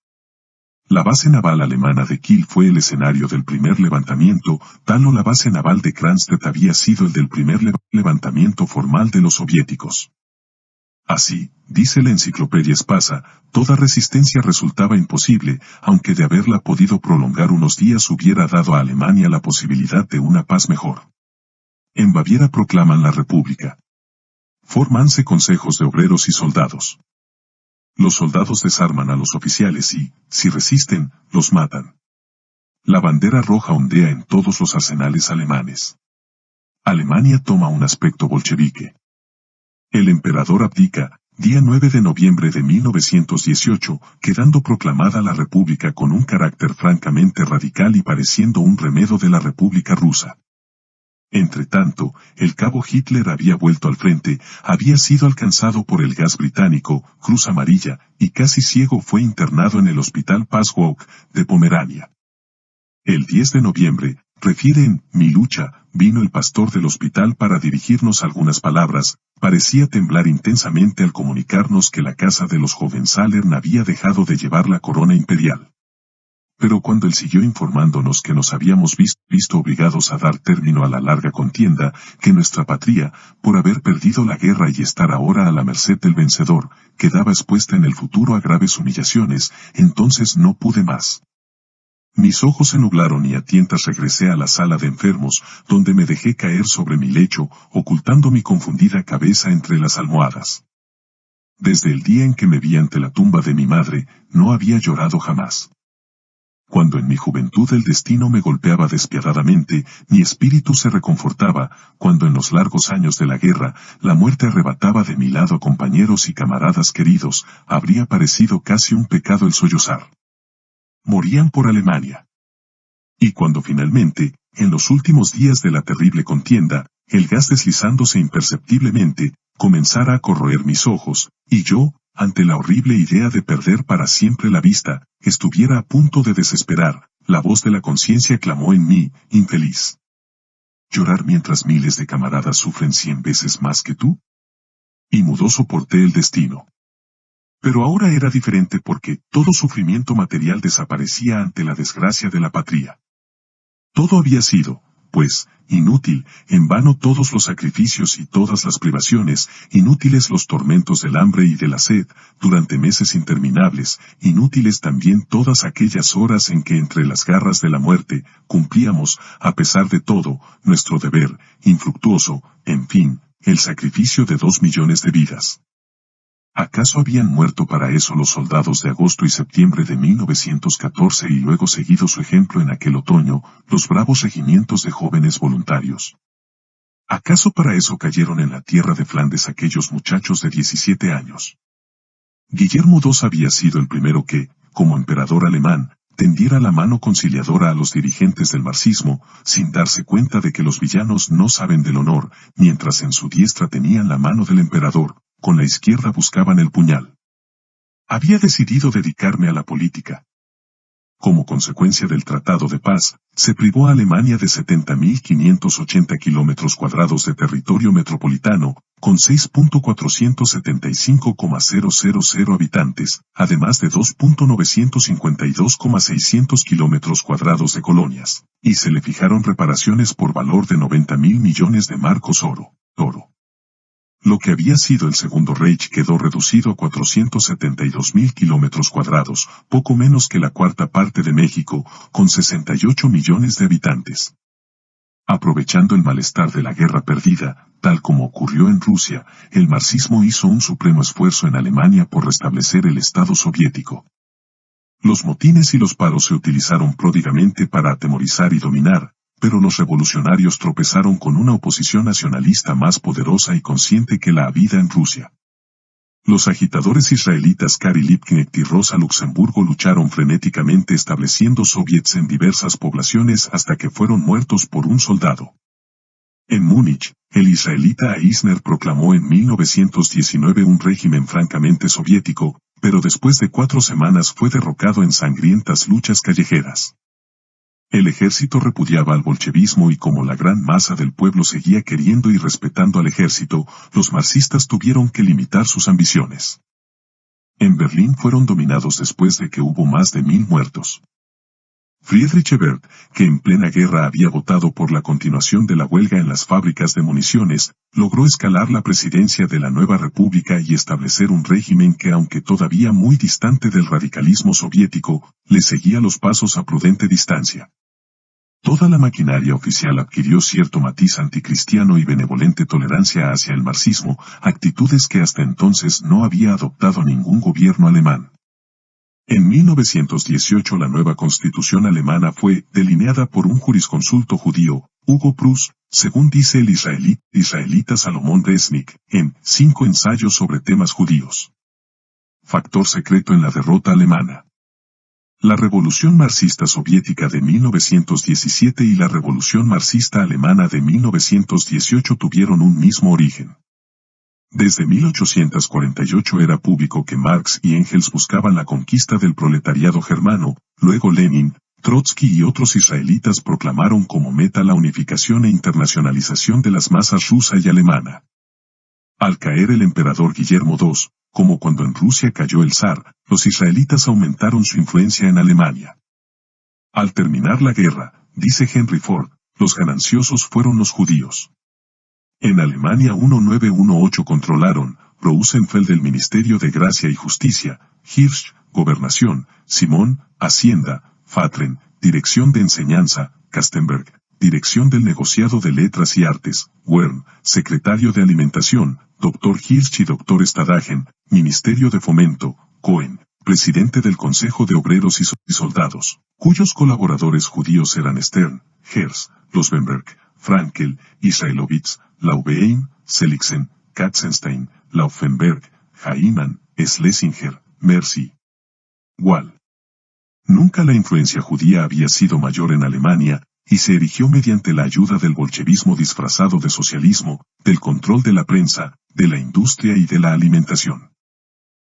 La base naval alemana de Kiel fue el escenario del primer levantamiento, tal o la base naval de Kronstadt había sido el del primer levantamiento formal de los soviéticos. Así, dice la enciclopedia Espasa, toda resistencia resultaba imposible, aunque de haberla podido prolongar unos días hubiera dado a Alemania la posibilidad de una paz mejor. En Baviera proclaman la república. Fórmanse consejos de obreros y soldados. Los soldados desarman a los oficiales y, si resisten, los matan. La bandera roja ondea en todos los arsenales alemanes. Alemania toma un aspecto bolchevique. El emperador abdica, día 9 de noviembre de 1918, quedando proclamada la República con un carácter francamente radical y pareciendo un remedo de la República rusa. Entretanto, el cabo Hitler había vuelto al frente, había sido alcanzado por el gas británico, Cruz Amarilla, y casi ciego fue internado en el Hospital Passwalk de Pomerania. El 10 de noviembre, refiere en Mi lucha, vino el pastor del hospital para dirigirnos algunas palabras, parecía temblar intensamente al comunicarnos que la casa de los Hohenzollern había dejado de llevar la corona imperial. Pero cuando él siguió informándonos que nos habíamos visto obligados a dar término a la larga contienda, que nuestra patria, por haber perdido la guerra y estar ahora a la merced del vencedor, quedaba expuesta en el futuro a graves humillaciones, entonces no pude más. Mis ojos se nublaron y a tientas regresé a la sala de enfermos, donde me dejé caer sobre mi lecho, ocultando mi confundida cabeza entre las almohadas. Desde el día en que me vi ante la tumba de mi madre, no había llorado jamás. Cuando en mi juventud el destino me golpeaba despiadadamente, mi espíritu se reconfortaba, cuando en los largos años de la guerra, la muerte arrebataba de mi lado a compañeros y camaradas queridos, habría parecido casi un pecado el sollozar. Morían por Alemania. Y cuando finalmente, en los últimos días de la terrible contienda, el gas deslizándose imperceptiblemente, comenzara a corroer mis ojos, y yo, ante la horrible idea de perder para siempre la vista, estuviera a punto de desesperar, la voz de la conciencia clamó en mí, infeliz. ¿Llorar mientras miles de camaradas sufren 100 veces más que tú? Y mudo soporté el destino. Pero ahora era diferente porque todo sufrimiento material desaparecía ante la desgracia de la patria. Todo había sido, pues, inútil, en vano todos los sacrificios y todas las privaciones, inútiles los tormentos del hambre y de la sed, durante meses interminables, inútiles también todas aquellas horas en que entre las garras de la muerte, cumplíamos, a pesar de todo, nuestro deber, infructuoso, en fin, el sacrificio de 2 millones de vidas. ¿Acaso habían muerto para eso los soldados de agosto y septiembre de 1914 y luego seguido su ejemplo en aquel otoño, los bravos regimientos de jóvenes voluntarios? ¿Acaso para eso cayeron en la tierra de Flandes aquellos muchachos de 17 años? Guillermo II había sido el primero que, como emperador alemán, tendiera la mano conciliadora a los dirigentes del marxismo, sin darse cuenta de que los villanos no saben del honor, mientras en su diestra tenían la mano del emperador, con la izquierda buscaban el puñal. Había decidido dedicarme a la política. Como consecuencia del Tratado de Paz, se privó a Alemania de 70.580 kilómetros cuadrados de territorio metropolitano, con 6.475,000 habitantes, además de 2.952,600 kilómetros cuadrados de colonias, y se le fijaron reparaciones por valor de 90.000 millones de marcos oro. Lo que había sido el Segundo Reich quedó reducido a 472.000 kilómetros cuadrados, poco menos que la cuarta parte de México, con 68 millones de habitantes. Aprovechando el malestar de la guerra perdida, tal como ocurrió en Rusia, el marxismo hizo un supremo esfuerzo en Alemania por restablecer el Estado soviético. Los motines y los paros se utilizaron pródigamente para atemorizar y dominar, pero los revolucionarios tropezaron con una oposición nacionalista más poderosa y consciente que la habida en Rusia. Los agitadores israelitas Kari Liebknecht y Rosa Luxemburgo lucharon frenéticamente estableciendo soviets en diversas poblaciones hasta que fueron muertos por un soldado. En Múnich, el israelita Eisner proclamó en 1919 un régimen francamente soviético, pero después de 4 semanas fue derrocado en sangrientas luchas callejeras. El ejército repudiaba al bolchevismo y como la gran masa del pueblo seguía queriendo y respetando al ejército, los marxistas tuvieron que limitar sus ambiciones. En Berlín fueron dominados después de que hubo más de 1.000 muertos. Friedrich Ebert, que en plena guerra había votado por la continuación de la huelga en las fábricas de municiones, logró escalar la presidencia de la nueva república y establecer un régimen que, aunque todavía muy distante del radicalismo soviético, le seguía los pasos a prudente distancia. Toda la maquinaria oficial adquirió cierto matiz anticristiano y benevolente tolerancia hacia el marxismo, actitudes que hasta entonces no había adoptado ningún gobierno alemán. En 1918 la nueva constitución alemana fue delineada por un jurisconsulto judío, Hugo Prus, según dice el israelita Salomón Resnick, en 5 ensayos sobre temas judíos. Factor secreto en la derrota alemana. La Revolución Marxista Soviética de 1917 y la Revolución Marxista Alemana de 1918 tuvieron un mismo origen. Desde 1848 era público que Marx y Engels buscaban la conquista del proletariado germano, luego Lenin, Trotsky y otros israelitas proclamaron como meta la unificación e internacionalización de las masas rusa y alemana. Al caer el emperador Guillermo II, como cuando en Rusia cayó el zar, los israelitas aumentaron su influencia en Alemania. Al terminar la guerra, dice Henry Ford, los gananciosos fueron los judíos. En Alemania 1918 controlaron, Rosenfeld el Ministerio de Gracia y Justicia, Hirsch, Gobernación, Simón, Hacienda, Fatren, Dirección de Enseñanza, Kastenberg, Dirección del Negociado de Letras y Artes, Wern, Secretario de Alimentación, Dr. Hirsch y Dr. Stadagen, Ministerio de Fomento, Cohen, Presidente del Consejo de Obreros y Soldados, cuyos colaboradores judíos eran Stern, Herz, Losenberg, Frankel, Israelovitz, Laubein, Seligsen, Katzenstein, Laufenberg, Haiman, Schlesinger, Mercy. Wall. Nunca la influencia judía había sido mayor en Alemania, y se erigió mediante la ayuda del bolchevismo disfrazado de socialismo, del control de la prensa, de la industria y de la alimentación.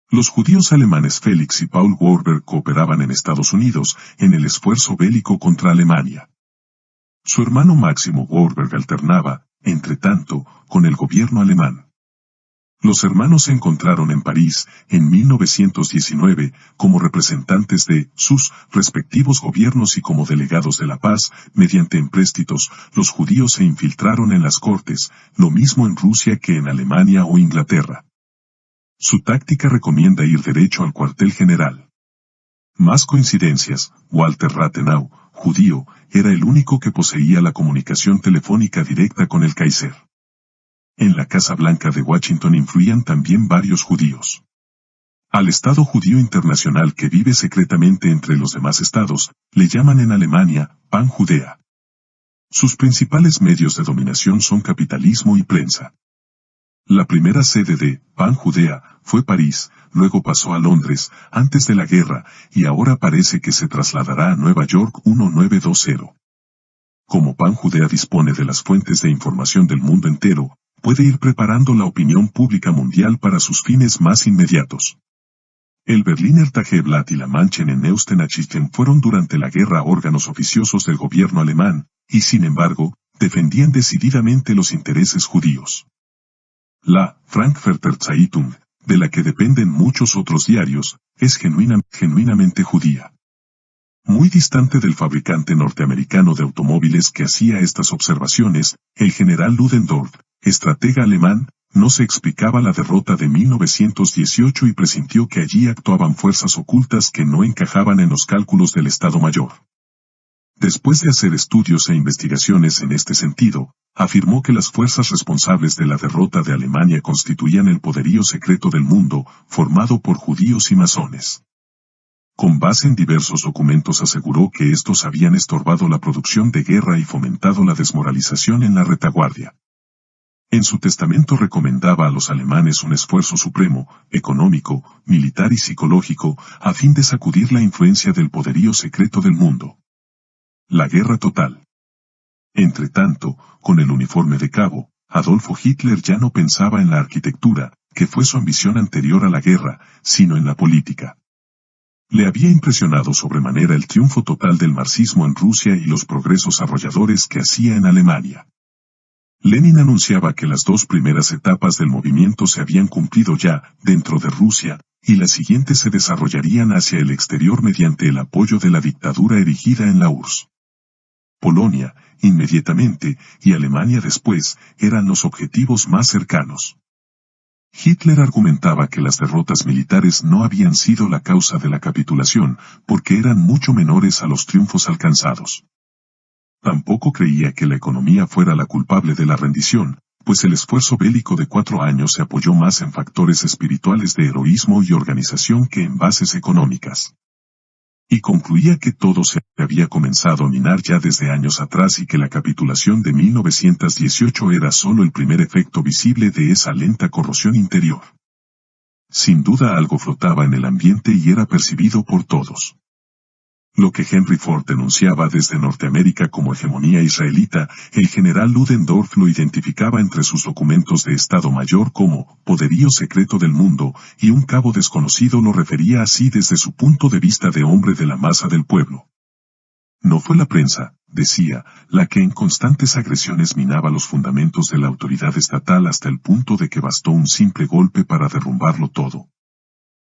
Los judíos alemanes Felix y Paul Warburg cooperaban en Estados Unidos, en el esfuerzo bélico contra Alemania. Su hermano Máximo Warburg alternaba, entre tanto, con el gobierno alemán. Los hermanos se encontraron en París, en 1919, como representantes de sus respectivos gobiernos y como delegados de la paz, mediante empréstitos, los judíos se infiltraron en las cortes, lo mismo en Rusia que en Alemania o Inglaterra. Su táctica recomienda ir derecho al cuartel general. Más coincidencias, Walter Rathenau, judío, era el único que poseía la comunicación telefónica directa con el Kaiser. En la Casa Blanca de Washington influían también varios judíos. Al Estado judío internacional que vive secretamente entre los demás estados, le llaman en Alemania, Pan-Judea. Sus principales medios de dominación son capitalismo y prensa. La primera sede de Pan-Judea fue París, luego pasó a Londres, antes de la guerra, y ahora parece que se trasladará a Nueva York 1920. Como Pan-Judea dispone de las fuentes de información del mundo entero, puede ir preparando la opinión pública mundial para sus fines más inmediatos. El Berliner Tageblatt y la Manchen en Neusten-Nachrichten fueron durante la guerra órganos oficiosos del gobierno alemán, y sin embargo, defendían decididamente los intereses judíos. La Frankfurter Zeitung, de la que dependen muchos otros diarios, es genuinamente judía. Muy distante del fabricante norteamericano de automóviles que hacía estas observaciones, el general Ludendorff, estratega alemán, no se explicaba la derrota de 1918 y presintió que allí actuaban fuerzas ocultas que no encajaban en los cálculos del Estado Mayor. Después de hacer estudios e investigaciones en este sentido, afirmó que las fuerzas responsables de la derrota de Alemania constituían el poderío secreto del mundo, formado por judíos y masones. Con base en diversos documentos aseguró que estos habían estorbado la producción de guerra y fomentado la desmoralización en la retaguardia. En su testamento recomendaba a los alemanes un esfuerzo supremo, económico, militar y psicológico, a fin de sacudir la influencia del poderío secreto del mundo. La guerra total. Entretanto, con el uniforme de cabo, Adolfo Hitler ya no pensaba en la arquitectura, que fue su ambición anterior a la guerra, sino en la política. Le había impresionado sobremanera el triunfo total del marxismo en Rusia y los progresos arrolladores que hacía en Alemania. Lenin anunciaba que las dos primeras etapas del movimiento se habían cumplido ya, dentro de Rusia, y las siguientes se desarrollarían hacia el exterior mediante el apoyo de la dictadura erigida en la URSS. Polonia, inmediatamente, y Alemania después, eran los objetivos más cercanos. Hitler argumentaba que las derrotas militares no habían sido la causa de la capitulación, porque eran mucho menores a los triunfos alcanzados. Tampoco creía que la economía fuera la culpable de la rendición, pues el esfuerzo bélico de 4 años se apoyó más en factores espirituales de heroísmo y organización que en bases económicas. Y concluía que todo se había comenzado a minar ya desde años atrás y que la capitulación de 1918 era solo el primer efecto visible de esa lenta corrosión interior. Sin duda algo flotaba en el ambiente y era percibido por todos. Lo que Henry Ford denunciaba desde Norteamérica como hegemonía israelita, el general Ludendorff lo identificaba entre sus documentos de Estado Mayor como poderío secreto del mundo, y un cabo desconocido lo refería así desde su punto de vista de hombre de la masa del pueblo. No fue la prensa, decía, la que en constantes agresiones minaba los fundamentos de la autoridad estatal hasta el punto de que bastó un simple golpe para derrumbarlo todo.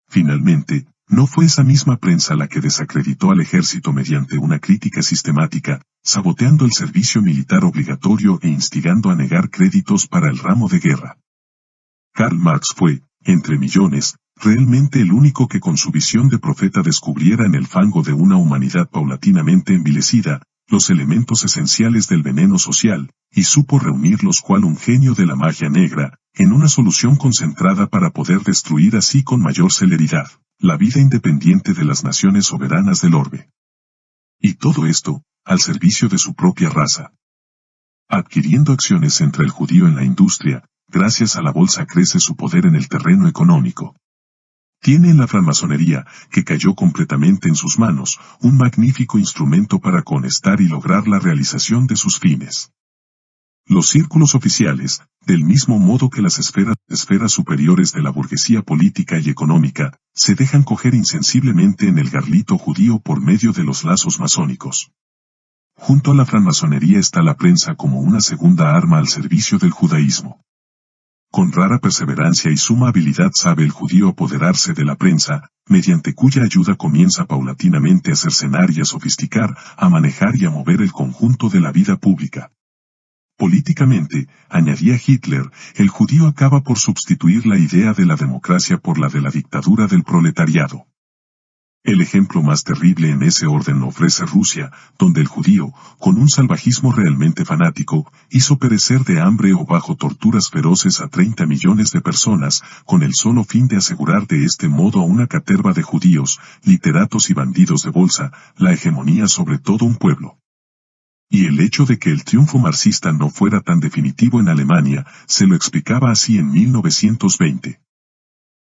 Finalmente, no fue esa misma prensa la que desacreditó al ejército mediante una crítica sistemática, saboteando el servicio militar obligatorio e instigando a negar créditos para el ramo de guerra. Karl Marx fue, entre millones, realmente el único que con su visión de profeta descubriera en el fango de una humanidad paulatinamente envilecida, los elementos esenciales del veneno social, y supo reunirlos cual un genio de la magia negra, en una solución concentrada para poder destruir así con mayor celeridad la vida independiente de las naciones soberanas del orbe. Y todo esto, al servicio de su propia raza. Adquiriendo acciones entre el judío en la industria, gracias a la bolsa crece su poder en el terreno económico. Tiene en la francmasonería, que cayó completamente en sus manos, un magnífico instrumento para conestar y lograr la realización de sus fines. Los círculos oficiales, del mismo modo que las esferas superiores de la burguesía política y económica, se dejan coger insensiblemente en el garlito judío por medio de los lazos masónicos. Junto a la francmasonería está la prensa como una segunda arma al servicio del judaísmo. Con rara perseverancia y suma habilidad sabe el judío apoderarse de la prensa, mediante cuya ayuda comienza paulatinamente a cercenar y a sofisticar, a manejar y a mover el conjunto de la vida pública. Políticamente, añadía Hitler, el judío acaba por sustituir la idea de la democracia por la de la dictadura del proletariado. El ejemplo más terrible en ese orden lo ofrece Rusia, donde el judío, con un salvajismo realmente fanático, hizo perecer de hambre o bajo torturas feroces a 30 millones de personas, con el solo fin de asegurar de este modo a una caterva de judíos, literatos y bandidos de bolsa, la hegemonía sobre todo un pueblo. Y el hecho de que el triunfo marxista no fuera tan definitivo en Alemania, se lo explicaba así en 1920.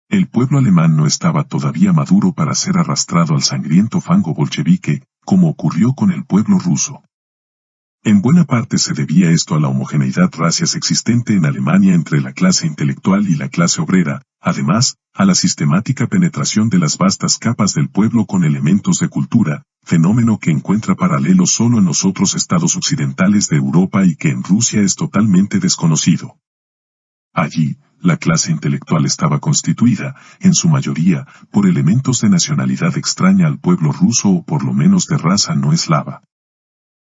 El pueblo alemán no estaba todavía maduro para ser arrastrado al sangriento fango bolchevique, como ocurrió con el pueblo ruso. En buena parte se debía esto a la homogeneidad racial existente en Alemania entre la clase intelectual y la clase obrera, además, a la sistemática penetración de las vastas capas del pueblo con elementos de cultura, fenómeno que encuentra paralelo solo en los otros estados occidentales de Europa y que en Rusia es totalmente desconocido. Allí, la clase intelectual estaba constituida, en su mayoría, por elementos de nacionalidad extraña al pueblo ruso o por lo menos de raza no eslava.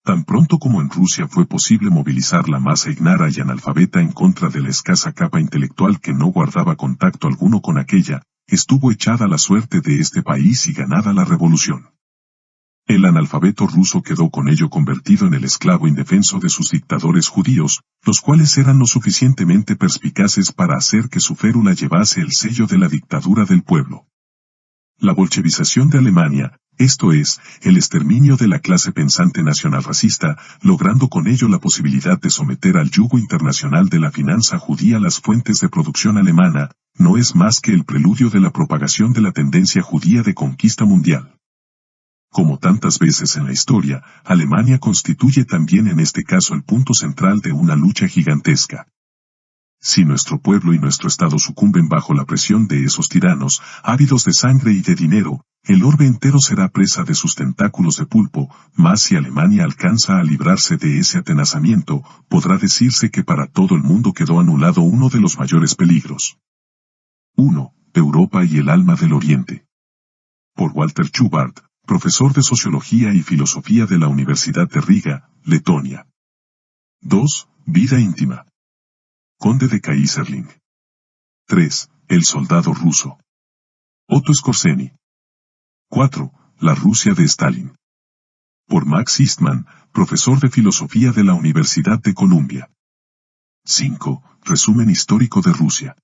Tan pronto como en Rusia fue posible movilizar la masa ignara y analfabeta en contra de la escasa capa intelectual que no guardaba contacto alguno con aquella, estuvo echada la suerte de este país y ganada la revolución. El analfabeto ruso quedó con ello convertido en el esclavo indefenso de sus dictadores judíos, los cuales eran lo suficientemente perspicaces para hacer que su férula llevase el sello de la dictadura del pueblo. La bolchevización de Alemania, esto es, el exterminio de la clase pensante nacionalracista, logrando con ello la posibilidad de someter al yugo internacional de la finanza judía las fuentes de producción alemana, no es más que el preludio de la propagación de la tendencia judía de conquista mundial. Como tantas veces en la historia, Alemania constituye también en este caso el punto central de una lucha gigantesca. Si nuestro pueblo y nuestro Estado sucumben bajo la presión de esos tiranos, ávidos de sangre y de dinero, el orbe entero será presa de sus tentáculos de pulpo, mas si Alemania alcanza a librarse de ese atenazamiento, podrá decirse que para todo el mundo quedó anulado uno de los mayores peligros. 1. Europa y el alma del Oriente. Por Walter Schubart, profesor de Sociología y Filosofía de la Universidad de Riga, Letonia. 2. Vida íntima. Conde de Kaiserling. 3. El soldado ruso. Otto Skorzeny. 4. La Rusia de Stalin. Por Max Eastman, profesor de Filosofía de la Universidad de Columbia. 5. Resumen histórico de Rusia.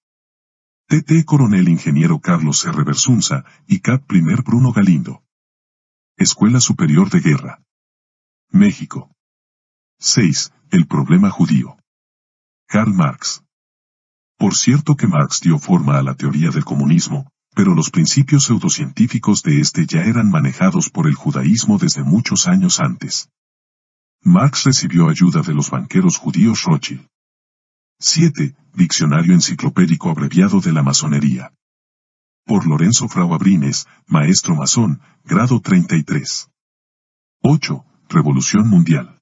T.T. Coronel Ingeniero Carlos R. Bersunza y Cap. Primer Bruno Galindo. Escuela Superior de Guerra. México. 6. El problema judío. Karl Marx. Por cierto que Marx dio forma a la teoría del comunismo, Pero los principios pseudocientíficos de este ya eran manejados por el judaísmo desde muchos años antes. Marx recibió ayuda de los banqueros judíos Rothschild. 7. Diccionario enciclopédico abreviado de la masonería. Por Lorenzo Frau Abrines, maestro masón, grado 33. 8. Revolución mundial.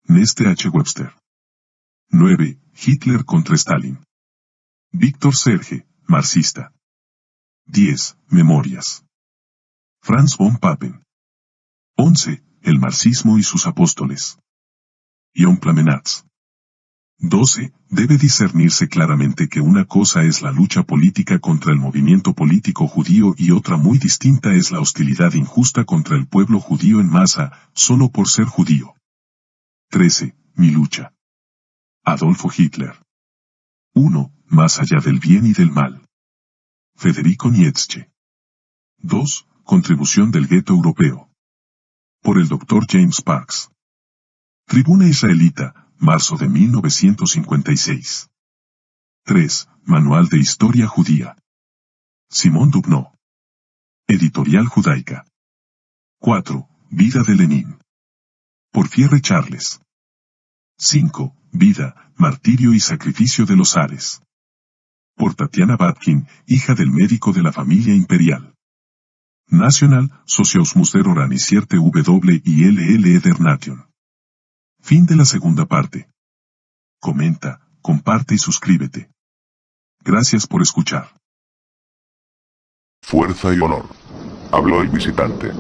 Neste H. Webster. 9. Hitler contra Stalin. Víctor Serge, marxista. 10. Memorias. Franz von Papen. 11. El marxismo y sus apóstoles. Ion Plamenats. 12. Debe discernirse claramente que una cosa es la lucha política contra el movimiento político judío y otra muy distinta es la hostilidad injusta contra el pueblo judío en masa, solo por ser judío. 13. Mi lucha. Adolfo Hitler. 1. Más allá del bien y del mal. Federico Nietzsche. 2. Contribución del gueto europeo. Por el Dr. James Parks. Tribuna Israelita, marzo de 1956. 3. Manual de Historia Judía. Simón Dubno. Editorial Judaica. 4. Vida de Lenin. Por Pierre Charles. 5. Vida, martirio y sacrificio de los zares. Por Tatiana Batkin, hija del médico de la familia imperial. National Sociausmus der Organisierte W y LLE der Nation. Fin de la segunda parte. Comenta, comparte y suscríbete. Gracias por escuchar. Fuerza y honor. Habló el visitante.